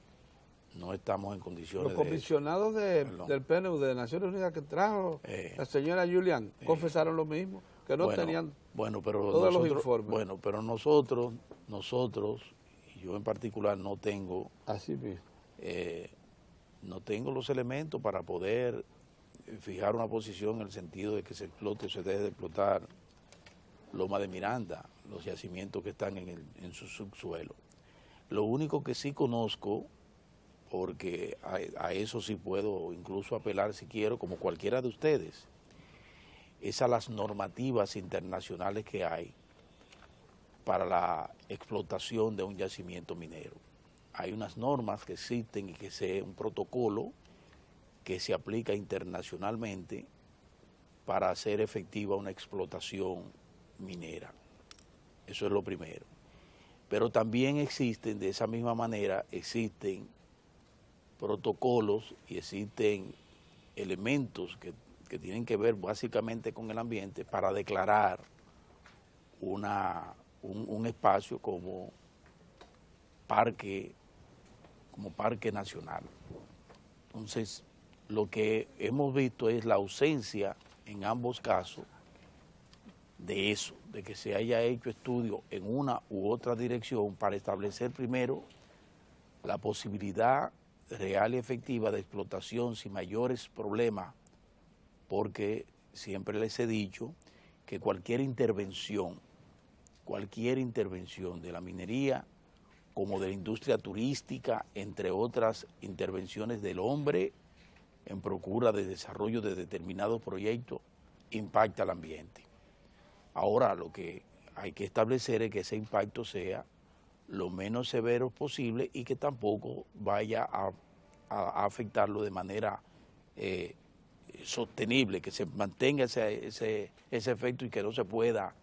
B: No estamos en condiciones.
A: Los comisionados del PNUD de Naciones Unidas que trajo la señora Julián confesaron lo mismo, que no tenían todos los informes.
B: Bueno, pero nosotros, y yo en particular no tengo,
A: así mismo,
B: no tengo los elementos para poder fijar una posición en el sentido de que se explote o se deje de explotar Loma de Miranda, los yacimientos que están en su subsuelo. Lo único que sí conozco, porque a eso sí puedo incluso apelar si quiero, como cualquiera de ustedes, es a las normativas internacionales que hay para la explotación de un yacimiento minero. Hay unas normas que existen y que es un protocolo que se aplica internacionalmente para hacer efectiva una explotación minera. Eso es lo primero. Pero también existen, de esa misma manera, existen protocolos y existen elementos que tienen que ver básicamente con el ambiente para declarar un espacio como parque nacional. Entonces, lo que hemos visto es la ausencia en ambos casos de eso, de que se haya hecho estudio en una u otra dirección para establecer primero la posibilidad real y efectiva de explotación sin mayores problemas, porque siempre les he dicho que cualquier intervención de la minería, como de la industria turística, entre otras intervenciones del hombre en procura de desarrollo de determinados proyectos, impacta al ambiente. Ahora lo que hay que establecer es que ese impacto sea lo menos severo posible y que tampoco vaya a afectarlo de manera sostenible, que se mantenga ese efecto y que no se pueda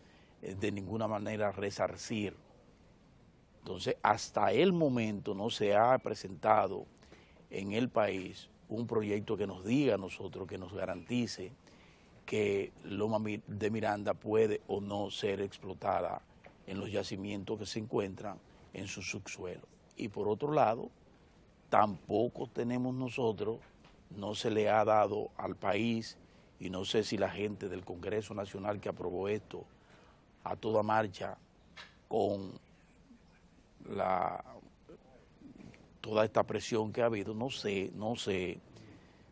B: de ninguna manera resarcir. Entonces, hasta el momento no se ha presentado en el país un proyecto que nos diga a nosotros, que nos garantice que Loma de Miranda puede o no ser explotada en los yacimientos que se encuentran en su subsuelo. Y por otro lado, tampoco tenemos nosotros, no se le ha dado al país y no sé si la gente del Congreso Nacional que aprobó esto a toda marcha con toda esta presión que ha habido, no sé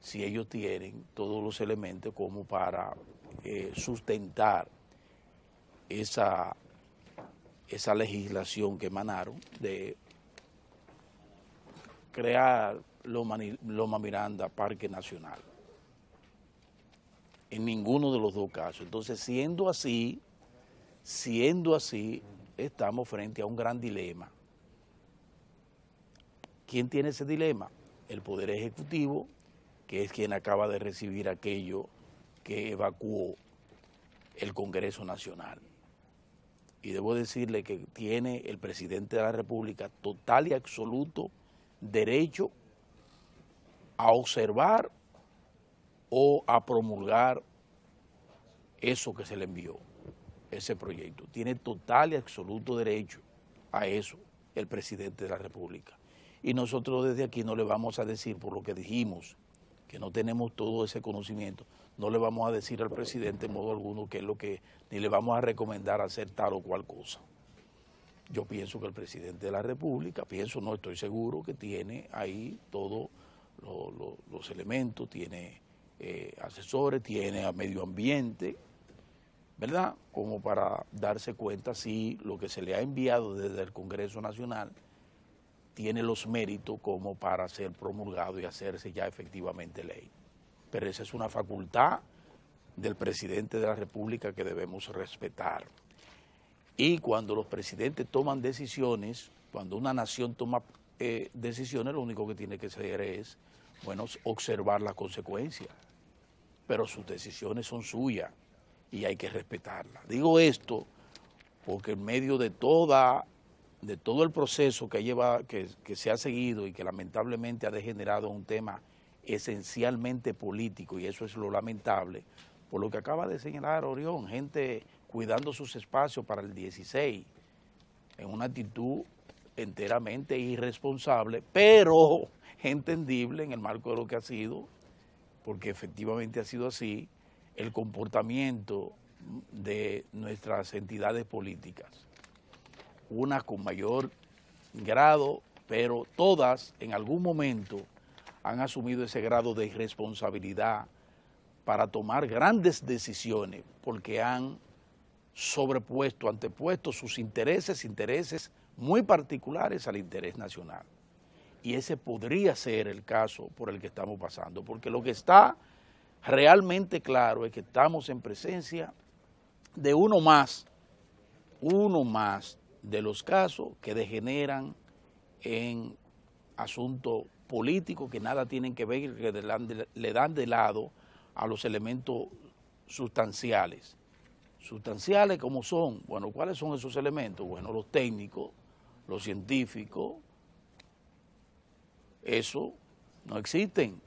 B: si ellos tienen todos los elementos como para sustentar esa legislación que emanaron de crear Loma Miranda Parque Nacional. En ninguno de los dos casos. Entonces, siendo así, estamos frente a un gran dilema. ¿Quién tiene ese dilema? El Poder Ejecutivo, que es quien acaba de recibir aquello que evacuó el Congreso Nacional. Y debo decirle que tiene el presidente de la República total y absoluto derecho a observar o a promulgar eso que se le envió, ese proyecto. Tiene total y absoluto derecho a eso el presidente de la República. Y nosotros desde aquí no le vamos a decir, por lo que dijimos, que no tenemos todo ese conocimiento, no le vamos a decir al presidente en modo alguno qué es lo que, ni le vamos a recomendar hacer tal o cual cosa. Yo pienso que el presidente de la República, no estoy seguro que tiene ahí todos los elementos, tiene asesores, tiene a medio ambiente, ¿verdad? Como para darse cuenta si lo que se le ha enviado desde el Congreso Nacional tiene los méritos como para ser promulgado y hacerse ya efectivamente ley. Pero esa es una facultad del presidente de la República que debemos respetar. Y cuando los presidentes toman decisiones, cuando una nación toma decisiones, lo único que tiene que hacer es, bueno, observar las consecuencias. Pero sus decisiones son suyas y hay que respetarlas. Digo esto porque en medio de todo el proceso que se ha seguido y que lamentablemente ha degenerado en un tema esencialmente político, y eso es lo lamentable, por lo que acaba de señalar Orión, gente cuidando sus espacios para el 16, en una actitud enteramente irresponsable, pero entendible en el marco de lo que ha sido, porque efectivamente ha sido así, el comportamiento de nuestras entidades políticas. Unas con mayor grado, pero todas en algún momento han asumido ese grado de irresponsabilidad para tomar grandes decisiones, porque han antepuesto sus intereses muy particulares al interés nacional. Y ese podría ser el caso por el que estamos pasando, porque lo que está realmente claro es que estamos en presencia de uno más de los casos que degeneran en asuntos políticos que nada tienen que ver, que le dan de lado a los elementos sustanciales. ¿Sustanciales cómo son? Bueno, ¿cuáles son esos elementos? Bueno, los técnicos, los científicos, eso no existen,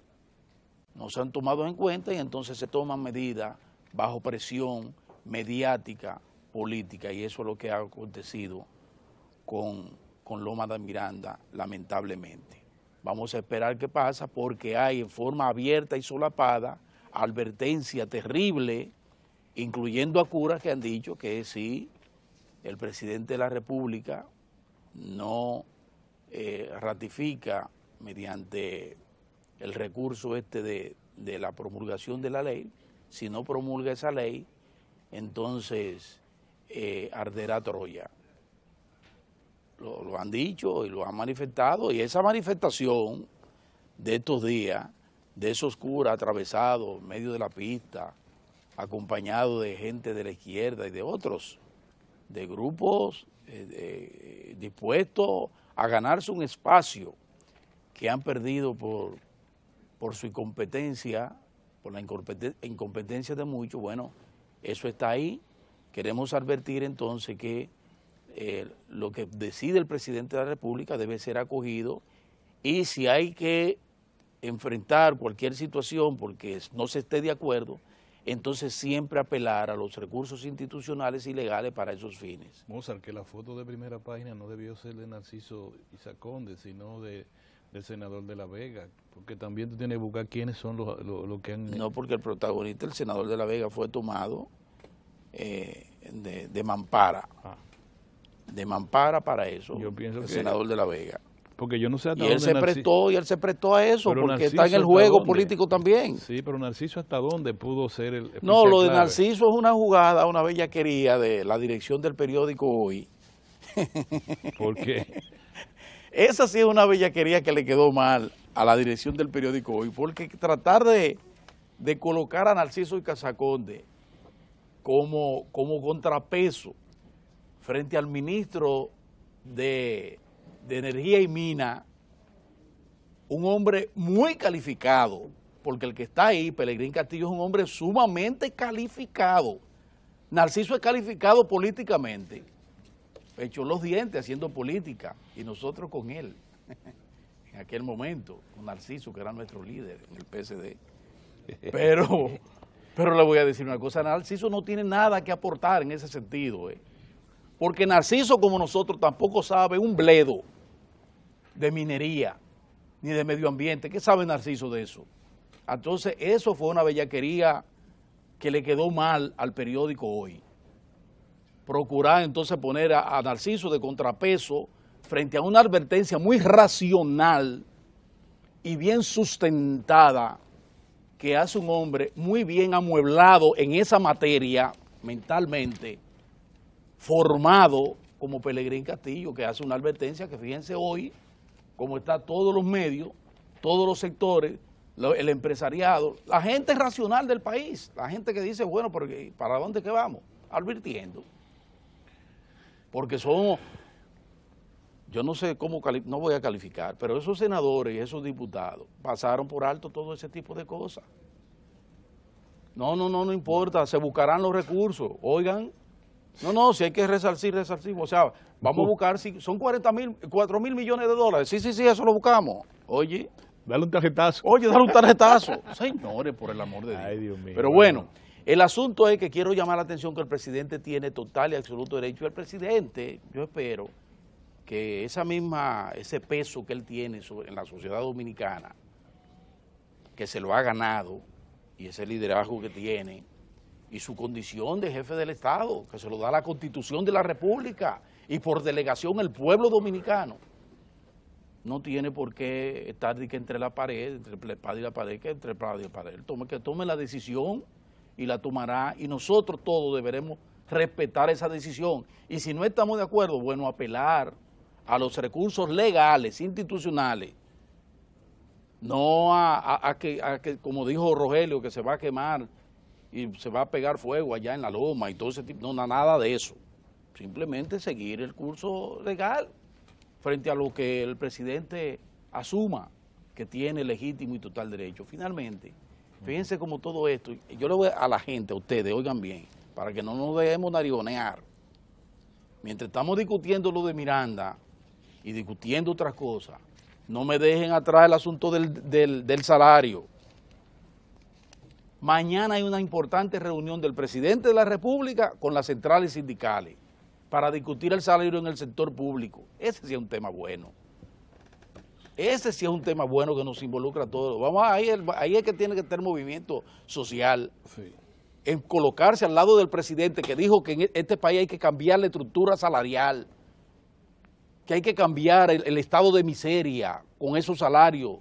B: no se han tomado en cuenta y entonces se toman medidas bajo presión mediática, política, y eso es lo que ha acontecido con Loma de Miranda, lamentablemente. Vamos a esperar qué pasa, porque hay en forma abierta y solapada advertencia terrible, incluyendo a curas que han dicho que si el presidente de la República no ratifica mediante el recurso de la promulgación de la ley, si no promulga esa ley, entonces arderá Troya. Lo han dicho y lo han manifestado, y esa manifestación de estos días, de esos curas atravesados en medio de la pista, acompañados de gente de la izquierda y de otros, de grupos dispuestos a ganarse un espacio que han perdido por su incompetencia, por la incompetencia de muchos. Bueno, eso está ahí. Queremos advertir entonces que lo que decide el presidente de la República debe ser acogido, y si hay que enfrentar cualquier situación porque no se esté de acuerdo, entonces siempre apelar a los recursos institucionales y legales para esos fines.
C: Mozart, que la foto de primera página no debió ser de Narciso Isaac Conde, sino de El senador de La Vega, porque también tú tienes que buscar quiénes son los que han...
B: No, porque el protagonista, el senador de La Vega, fue tomado de mampara. De mampara para eso,
C: Yo pienso
B: el
C: que...
B: senador de La Vega.
C: Porque yo no sé hasta
B: Y él se prestó a eso,
C: pero
B: porque
C: Narciso,
B: está en el juego político también.
C: Sí, pero Narciso, ¿hasta dónde pudo ser el
B: No, lo de
C: clave?
B: Narciso es una jugada, una bellaquería de la dirección del periódico Hoy.
C: ¿Por qué?
B: Esa sí es una bellaquería que le quedó mal a la dirección del periódico Hoy, porque tratar de colocar a Narciso y Casaconde como contrapeso frente al ministro de Energía y Mina, un hombre muy calificado, porque el que está ahí, Pelegrín Castillo, es un hombre sumamente calificado. Narciso es calificado políticamente, echó los dientes haciendo política, y nosotros con él, en aquel momento, con Narciso, que era nuestro líder en el PSD. Pero le voy a decir una cosa, Narciso no tiene nada que aportar en ese sentido, porque Narciso, como nosotros, tampoco sabe un bledo de minería, ni de medio ambiente. ¿Qué sabe Narciso de eso? Entonces, eso fue una bellaquería que le quedó mal al periódico Hoy. Procurar entonces poner a Narciso de contrapeso frente a una advertencia muy racional y bien sustentada que hace un hombre muy bien amueblado en esa materia, mentalmente, formado como Pelegrín Castillo, que hace una advertencia que, fíjense hoy, como está todos los medios, todos los sectores, el empresariado, la gente racional del país, la gente que dice, bueno, porque ¿para dónde que vamos? Advirtiendo. Porque somos, yo no sé cómo, no voy a calificar, pero esos senadores y esos diputados pasaron por alto todo ese tipo de cosas. No importa, se buscarán los recursos, oigan. No, si hay que resarcir, o sea, vamos a buscar, si son 4.000 millones de dólares, sí, eso lo buscamos, oye.
C: Dale un tarjetazo.
B: Oye, dale un tarjetazo. Señores, por el amor de Dios.
C: Ay, Dios mío.
B: Pero bueno, el asunto es que quiero llamar la atención que el presidente tiene total y absoluto derecho. El presidente, yo espero que ese peso que él tiene en la sociedad dominicana, que se lo ha ganado, y ese liderazgo que tiene, y su condición de jefe del Estado, que se lo da la Constitución de la República y por delegación el pueblo dominicano, no tiene por qué estar entre la pared, entre la espada y la pared, que entre la espada y la pared. Que tome la decisión y la tomará, y nosotros todos deberemos respetar esa decisión. Y si no estamos de acuerdo, bueno, apelar a los recursos legales, institucionales, no a que, como dijo Rogelio, que se va a quemar y se va a pegar fuego allá en la loma y todo ese tipo, no, nada de eso. Simplemente seguir el curso legal frente a lo que el presidente asuma que tiene legítimo y total derecho. Finalmente, fíjense como todo esto, yo le voy a la gente, a ustedes, oigan bien, para que no nos dejemos narigonear. Mientras estamos discutiendo lo de Miranda y discutiendo otras cosas, no me dejen atrás el asunto del salario. Mañana hay una importante reunión del presidente de la República con las centrales sindicales para discutir el salario en el sector público. Ese sí es un tema bueno. Ese sí es un tema bueno que nos involucra a todos. Ahí es que tiene que tener movimiento social.
C: Sí.
B: En colocarse al lado del presidente que dijo que en este país hay que cambiar la estructura salarial, que hay que cambiar el estado de miseria con esos salarios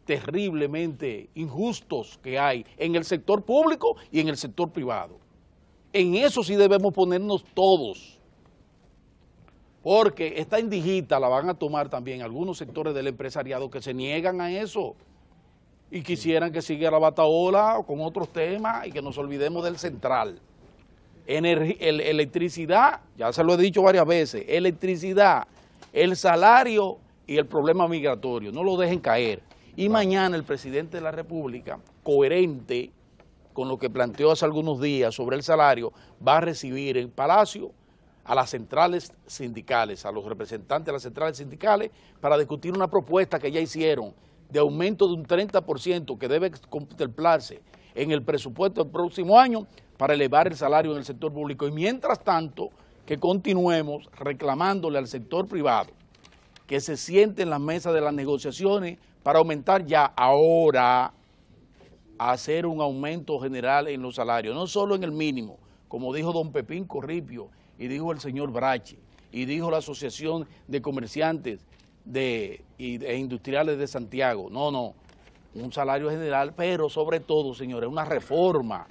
B: terriblemente injustos que hay en el sector público y en el sector privado. En eso sí debemos ponernos todos, porque esta indigita la van a tomar también algunos sectores del empresariado que se niegan a eso y quisieran que siga la bataola con otros temas y que nos olvidemos del central. Electricidad, ya se lo he dicho varias veces, electricidad, el salario y el problema migratorio, no lo dejen caer. Y mañana el presidente de la República, coherente con lo que planteó hace algunos días sobre el salario, va a recibir en Palacio a las centrales sindicales, a los representantes de las centrales sindicales, para discutir una propuesta que ya hicieron de aumento de un 30% que debe contemplarse en el presupuesto del próximo año para elevar el salario en el sector público. Y mientras tanto, que continuemos reclamándole al sector privado que se siente en las mesas de las negociaciones para aumentar ya ahora, hacer un aumento general en los salarios, no solo en el mínimo, como dijo don Pepín Corripio y dijo el señor Brache y dijo la Asociación de Comerciantes e Industriales de Santiago. No, un salario general, pero sobre todo, señores, una reforma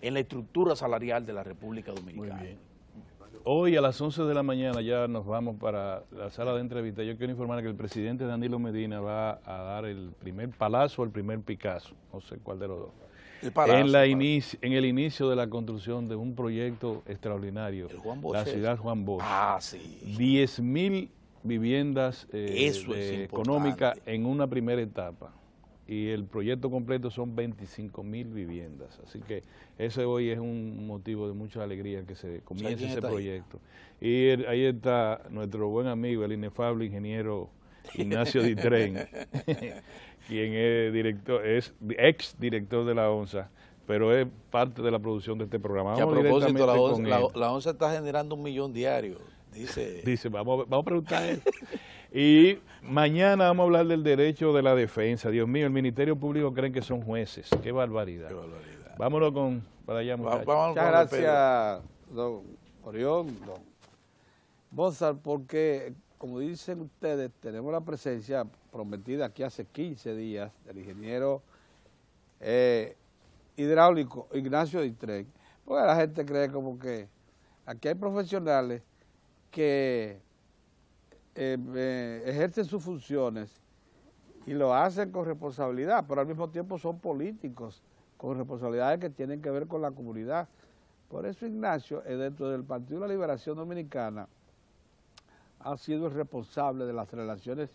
B: en la estructura salarial de la República Dominicana.
C: Muy bien. Hoy a las 11 de la mañana ya nos vamos para la sala de entrevista. Yo quiero informar que el presidente Danilo Medina va a dar el primer palazo o el primer Picasso, no sé cuál de los dos, en el inicio de la construcción de un proyecto extraordinario, la ciudad Juan Bosch.
B: Ah, sí.
C: 10.000 viviendas económicas en una primera etapa. Y el proyecto completo son 25.000 viviendas. Así que ese hoy es un motivo de mucha alegría que se comience ese proyecto. Y ahí está nuestro buen amigo, el inefable ingeniero Ignacio Ditren, quien es ex director de la ONSA, pero es parte de la producción de este programa.
B: Vamos, a propósito, la ONSA está generando 1 millón diario. Dice,
C: vamos a preguntar eso. Y mañana vamos a hablar del derecho de la defensa. Dios mío, el Ministerio Público creen que son jueces. Qué barbaridad. Vámonos para allá, muchachos.
A: Muchas gracias, don Orión, don Mozart, porque, como dicen ustedes, tenemos la presencia prometida aquí hace 15 días del ingeniero hidráulico Ignacio Ditren. Porque la gente cree como que aquí hay profesionales que ejercen sus funciones y lo hacen con responsabilidad, pero al mismo tiempo son políticos con responsabilidades que tienen que ver con la comunidad. Por eso Ignacio, dentro del Partido de la Liberación Dominicana, ha sido el responsable de las relaciones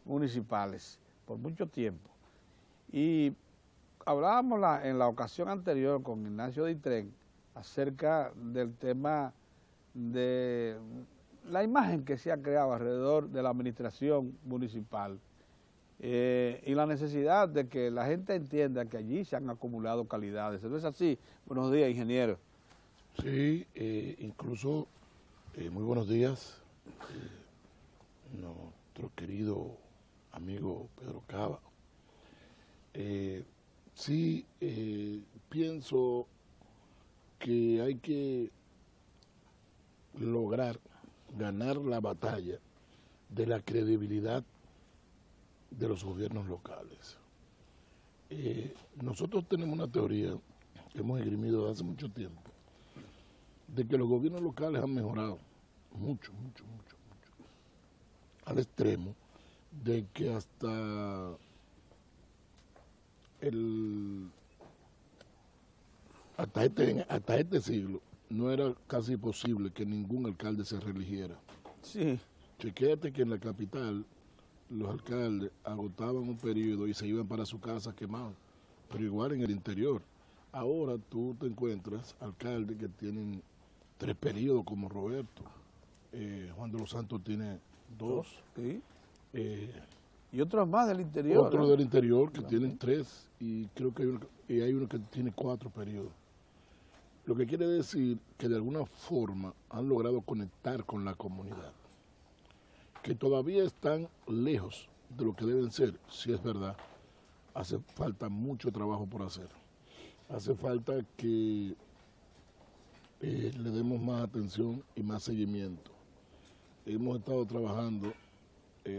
A: municipales por mucho tiempo. Y hablábamos en la ocasión anterior con Ignacio Ditren acerca del tema de la imagen que se ha creado alrededor de la administración municipal y la necesidad de que la gente entienda que allí se han acumulado calidades. ¿No es así? Buenos días, ingeniero.
D: Sí, incluso muy buenos días, nuestro querido amigo Pedro Cava. Sí, pienso que hay que lograr ganar la batalla de la credibilidad de los gobiernos locales. Nosotros tenemos una teoría que hemos esgrimido desde hace mucho tiempo, de que los gobiernos locales han mejorado mucho, al extremo de que hasta este siglo no era casi posible que ningún alcalde se reeligiera.
A: Sí.
D: Chequéate que en la capital los alcaldes agotaban un periodo y se iban para su casa quemados, pero igual en el interior. Ahora tú te encuentras alcaldes que tienen 3 periodos como Roberto. Juan de los Santos tiene 2.
A: Sí. Y otros más del interior.
D: Otros del interior que tienen 3 y creo que hay uno que tiene 4 periodos. Lo que quiere decir que de alguna forma han logrado conectar con la comunidad, que todavía están lejos de lo que deben ser, si es verdad. Hace falta mucho trabajo por hacer. Hace falta que le demos más atención y más seguimiento. Hemos estado trabajando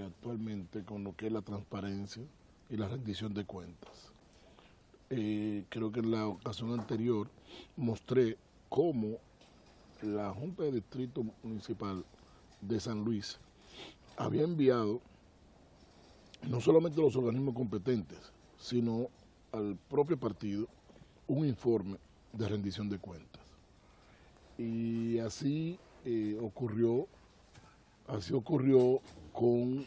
D: actualmente con lo que es la transparencia y la rendición de cuentas. Creo que en la ocasión anterior mostré cómo la Junta de Distrito Municipal de San Luis había enviado no solamente a los organismos competentes, sino al propio partido un informe de rendición de cuentas. Y así ocurrió con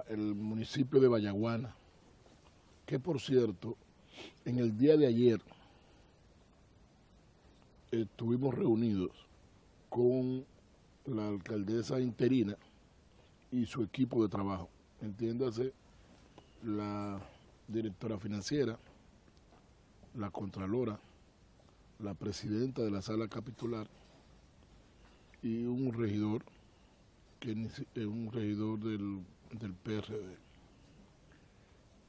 D: el municipio de Vallaguana, que por cierto, en el día de ayer estuvimos reunidos con la alcaldesa interina y su equipo de trabajo, entiéndase la directora financiera, la contralora, la presidenta de la sala capitular y un regidor que es un regidor del PRD,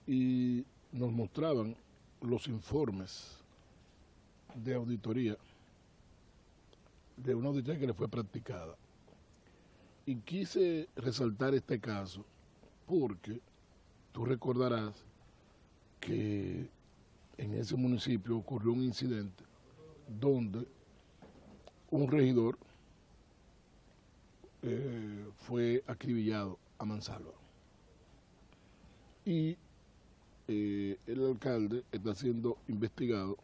D: y nos mostraban los informes de auditoría, de una auditoría que le fue practicada. Y quise resaltar este caso porque tú recordarás que en ese municipio ocurrió un incidente donde un regidor fue acribillado a mansalva. Y el alcalde está siendo investigado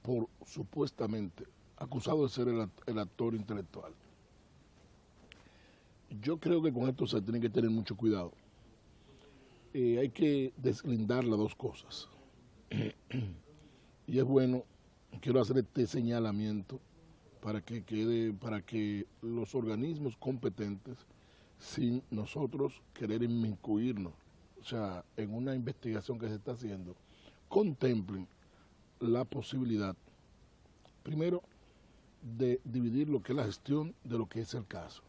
D: por supuestamente acusado de ser el actor intelectual. Yo creo que con esto se tiene que tener mucho cuidado. Hay que deslindar las dos cosas. Y es bueno, quiero hacer este señalamiento para que los organismos competentes, sin nosotros querer inmiscuirnos, o sea, en una investigación que se está haciendo, contemplen la posibilidad, primero, de dividir lo que es la gestión de lo que es el caso.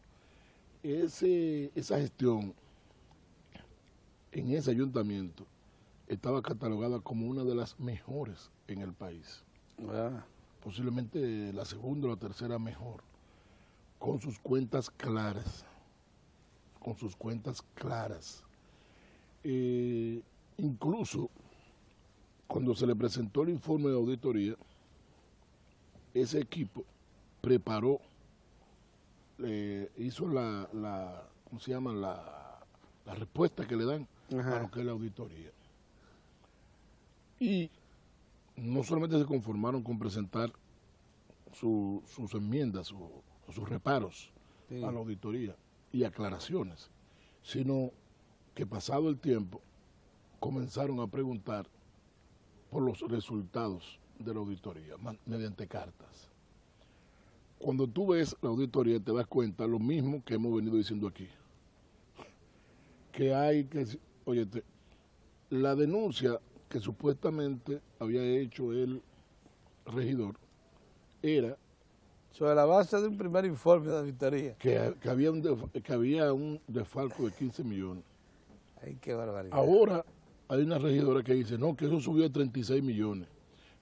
D: Esa gestión en ese ayuntamiento estaba catalogada como una de las mejores en el país. Posiblemente la segunda o la tercera mejor, con sus cuentas claras. Incluso cuando se le presentó el informe de auditoría, ese equipo preparó, hizo ¿cómo se llama? La respuesta que le dan a lo que es la auditoría. Y no solamente se conformaron con presentar sus enmiendas o sus reparos a la auditoría y aclaraciones, sino que pasado el tiempo comenzaron a preguntar por los resultados de la auditoría mediante cartas. Cuando tú ves la auditoría te das cuenta lo mismo que hemos venido diciendo aquí, que hay que, oye, la denuncia que supuestamente había hecho el regidor era
A: sobre la base de un primer informe de auditoría.
D: Que había un desfalco de 15 millones.
A: Ay, qué barbaridad.
D: Ahora hay una regidora que dice, no, que eso subió a 36 millones.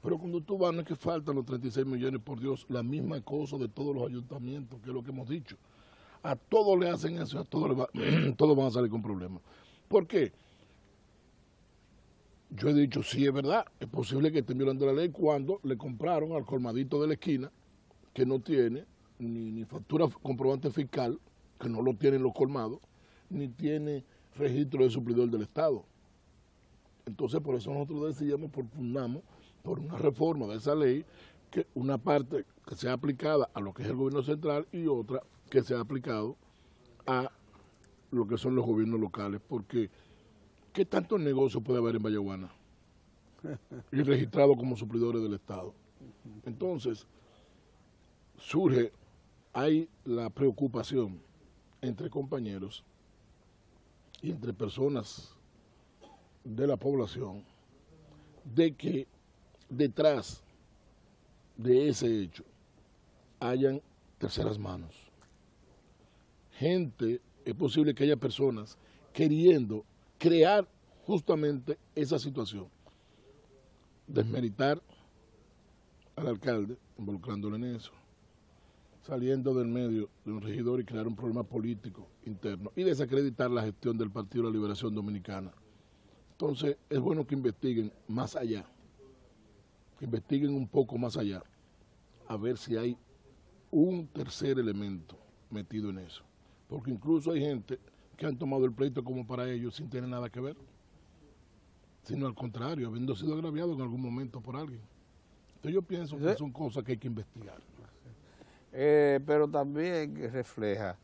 D: Pero cuando tú vas, no es que faltan los 36 millones, por Dios, la misma cosa de todos los ayuntamientos, que es lo que hemos dicho. A todos le hacen eso, a todos todos van a salir con problemas. ¿Por qué? Yo he dicho, sí, es verdad, es posible que estén violando la ley cuando le compraron al colmadito de la esquina, que no tiene ni factura comprobante fiscal, que no lo tienen los colmados, ni tiene registro de suplidor del Estado. Entonces, por eso nosotros decidimos, propugnamos por una reforma de esa ley, que una parte que sea aplicada a lo que es el gobierno central y otra que sea aplicado a lo que son los gobiernos locales, porque ¿qué tantos negocios puede haber en Vallaguana? Y registrados como suplidores del Estado. Entonces, hay la preocupación entre compañeros y entre personas de la población de que detrás de ese hecho hayan terceras manos. Es posible que haya personas queriendo crear justamente esa situación, desmeritar al alcalde, involucrándolo en eso, saliendo del medio de un regidor y crear un problema político interno y desacreditar la gestión del Partido de la Liberación Dominicana. Entonces, es bueno que investiguen más allá, que investiguen un poco más allá, a ver si hay un tercer elemento metido en eso. Porque incluso hay gente que han tomado el pleito como para ellos sin tener nada que ver, sino al contrario, habiendo sido agraviado en algún momento por alguien. Entonces yo pienso que son cosas que hay que investigar.
A: Pero también refleja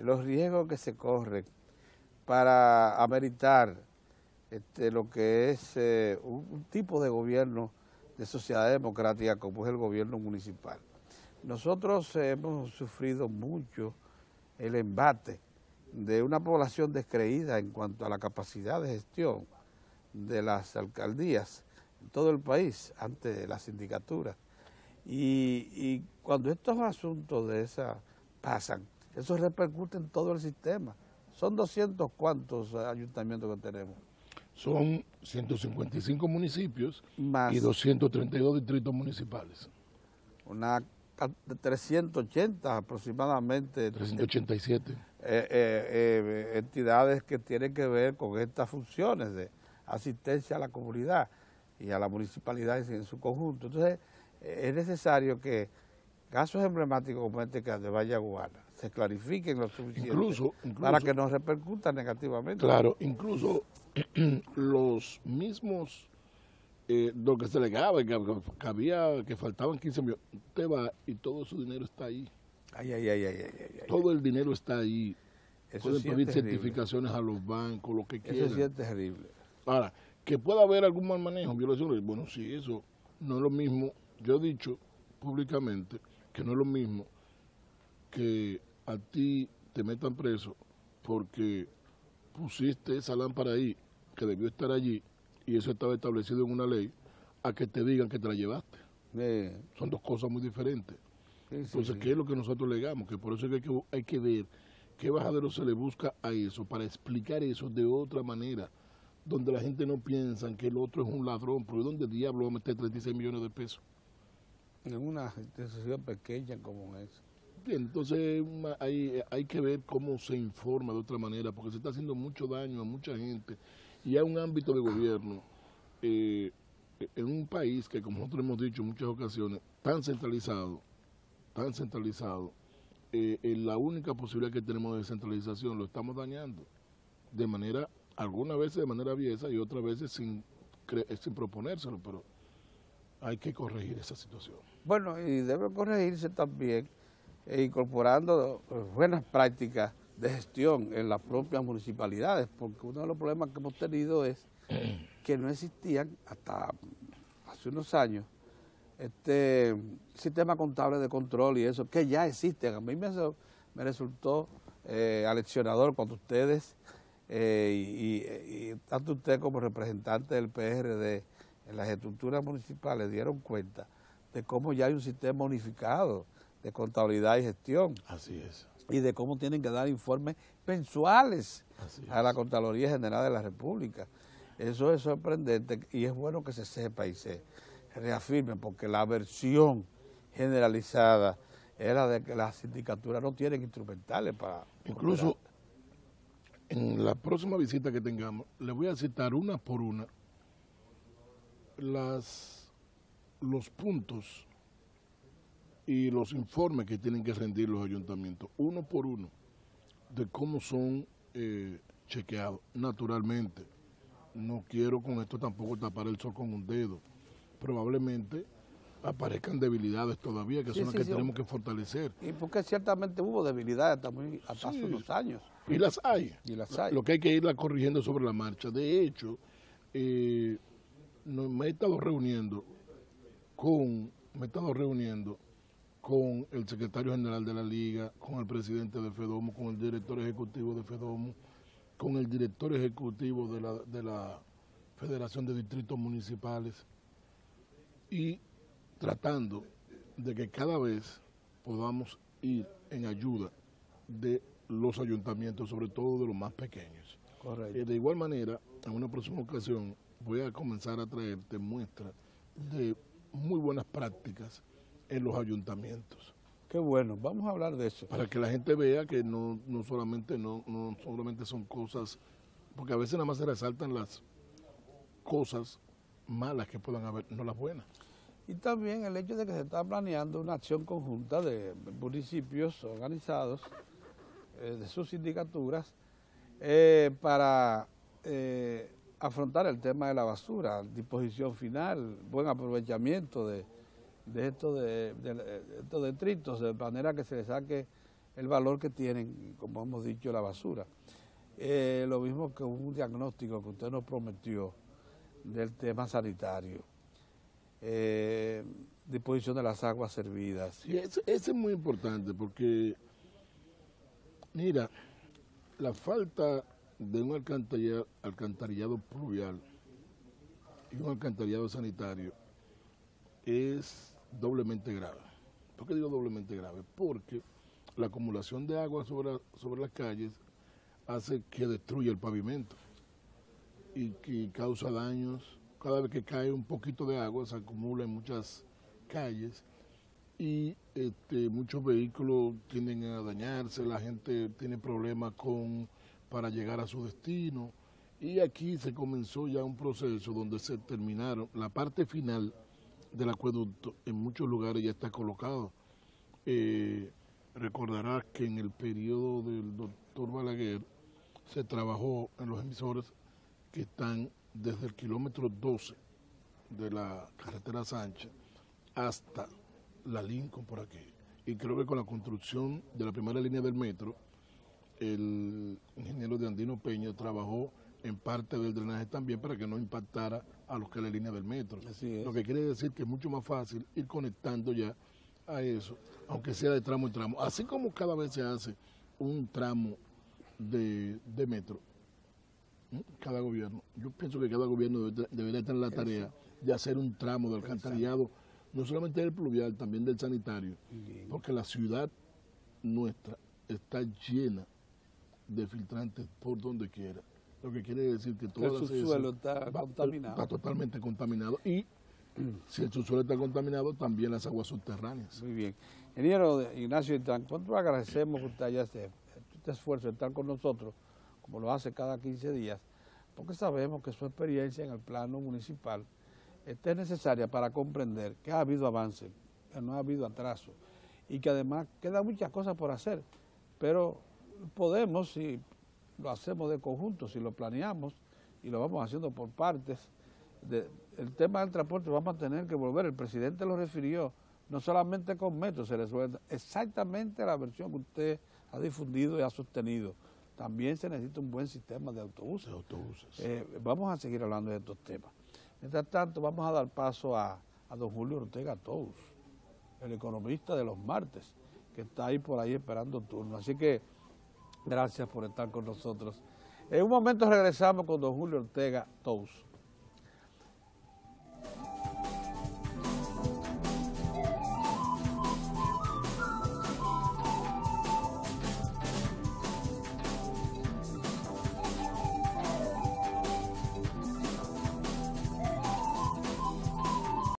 A: los riesgos que se corren para ameritar lo que es un tipo de gobierno de sociedad democrática como es el gobierno municipal. Nosotros hemos sufrido mucho el embate de una población descreída en cuanto a la capacidad de gestión de las alcaldías en todo el país ante la sindicatura. Y cuando estos asuntos de pasan. Eso repercute en todo el sistema. Son 200 cuantos ayuntamientos que tenemos.
D: Son 155 municipios
A: Más
D: y 232 distritos municipales.
A: De 380 aproximadamente
D: 387.
A: Entidades que tienen que ver con estas funciones de asistencia a la comunidad y a la municipalidad en su conjunto. Entonces, es necesario que casos emblemáticos como este que de Vallaguana se clarifiquen lo suficiente
D: Incluso
A: para que no repercutan negativamente.
D: Claro, incluso los mismos, lo que se legaba, que faltaban 15 millones, usted va y todo su dinero está ahí.
A: Ay.
D: Todo el dinero está ahí.
A: Eso
D: Pueden
A: sí
D: pedir
A: es terrible.
D: certificaciones a los bancos, lo que quieran.
A: Eso sí es terrible.
D: Ahora, que pueda haber algún mal manejo, violaciones, bueno, sí, eso no es lo mismo. Yo he dicho públicamente que no es lo mismo que a ti te metan preso porque pusiste esa lámpara ahí, que debió estar allí, y eso estaba establecido en una ley, a que te digan que te la llevaste. Son dos cosas muy diferentes. Entonces, ¿qué es lo que nosotros legamos? Que por eso es que hay que ver qué bajadero se le busca a eso, para explicar eso de otra manera, donde la gente no piensa que el otro es un ladrón, pero ¿dónde diablo va a meter 36 millones de pesos?
A: En una institución pequeña como esa.
D: Bien, entonces hay que ver cómo se informa de otra manera, porque se está haciendo mucho daño a mucha gente y hay un ámbito de gobierno en un país que, como nosotros hemos dicho en muchas ocasiones, tan centralizado, la única posibilidad que tenemos de descentralización lo estamos dañando de manera, algunas veces de manera aviesa y otras veces sin proponérselo, pero hay que corregir esa situación.
A: Bueno, y debe corregirse también incorporando buenas prácticas de gestión en las propias municipalidades, porque uno de los problemas que hemos tenido es que no existían hasta hace unos años este sistema contable de control y eso, que ya existen. A mí me resultó aleccionador cuando ustedes, y tanto usted como representante del PRD en las estructuras municipales dieron cuenta de cómo ya hay un sistema unificado de contabilidad y gestión.
D: Así es.
A: Y de cómo tienen que dar informes mensuales a la Contraloría General de la República. Eso es sorprendente y es bueno que se sepa y se reafirme, porque la versión generalizada era de que las sindicaturas no tienen instrumentales para...
D: Incluso en la próxima visita que tengamos, le voy a citar una por una los puntos y los informes que tienen que rendir los ayuntamientos, uno por uno, de cómo son chequeados. Naturalmente, no quiero con esto tampoco tapar el sol con un dedo. Probablemente aparezcan debilidades todavía, que son las que tenemos que fortalecer.
A: Y porque ciertamente hubo debilidades hasta hace unos años.
D: Y las hay.
A: Y las hay.
D: Lo que hay que irla corrigiendo sobre la marcha. De hecho, me he estado reuniendo con el secretario general de la Liga, con el presidente de FEDOMO, con el director ejecutivo de FEDOMO, con el director ejecutivo de la Federación de Distritos Municipales, y tratando de que cada vez podamos ir en ayuda de los ayuntamientos, sobre todo de los más pequeños.
A: Correcto.
D: De igual manera, en una próxima ocasión voy a comenzar a traerte muestras de muy buenas prácticas en los ayuntamientos.
A: Qué bueno, vamos a hablar de eso.
D: Para que la gente vea que no solamente son cosas, porque a veces nada más se resaltan las cosas malas que puedan haber, no las buenas.
A: Y también el hecho de que se está planeando una acción conjunta de municipios organizados, de sus sindicaturas, para afrontar el tema de la basura, disposición final, buen aprovechamiento de estos detritos, de manera que se le saque el valor que tienen, como hemos dicho, la basura. Lo mismo que un diagnóstico que usted nos prometió del tema sanitario. Disposición de las aguas servidas.
D: Sí, ese es muy importante porque, mira, la falta de un alcantarillado pluvial y un alcantarillado sanitario es doblemente grave. ¿Por qué digo doblemente grave? Porque la acumulación de agua sobre las calles hace que destruya el pavimento y que causa daños. Cada vez que cae un poquito de agua se acumula en muchas calles y muchos vehículos tienden a dañarse, la gente tiene problemas para llegar a su destino. Y aquí se comenzó ya un proceso donde se terminaron la parte final del acueducto. En muchos lugares ya está colocado. Recordarás que en el periodo del doctor Balaguer se trabajó en los emisores que están desde el kilómetro 12 de la carretera Sánchez hasta la Lincoln por aquí. Y creo que con la construcción de la primera línea del metro, el ingeniero de Andino Peña trabajó en parte del drenaje también para que no impactara a los que es la línea del metro.
A: Así es.
D: Lo que quiere decir que es mucho más fácil ir conectando ya a eso, aunque sea de tramo en tramo. Así como cada vez se hace un tramo de metro, cada gobierno, yo pienso que cada gobierno debería tener la tarea de hacer un tramo de alcantarillado, no solamente del pluvial, también del sanitario, porque la ciudad nuestra está llena de filtrantes por donde quiera. Lo que quiere decir que todo
A: el subsuelo está contaminado.
D: Está totalmente contaminado. Y si el subsuelo está contaminado, también las aguas subterráneas.
A: Muy bien. Ingeniero Ignacio Intran, ¿cuánto agradecemos que usted haya este esfuerzo de estar con nosotros, como lo hace cada 15 días? Porque sabemos que su experiencia en el plano municipal es necesaria para comprender que ha habido avance, que no ha habido atraso y que además quedan muchas cosas por hacer. Pero podemos, si lo hacemos de conjunto, si lo planeamos y lo vamos haciendo por partes, el tema del transporte vamos a tener que volver. El presidente lo refirió, no solamente con metro se resuelve exactamente la versión que usted ha difundido y ha sostenido. También se necesita un buen sistema de autobuses. Vamos a seguir hablando de estos temas. Mientras tanto, vamos a dar paso a don Julio Ortega Tous, el economista de los martes, que está ahí por ahí esperando turno. Así que gracias por estar con nosotros. En un momento regresamos con don Julio Ortega Tous.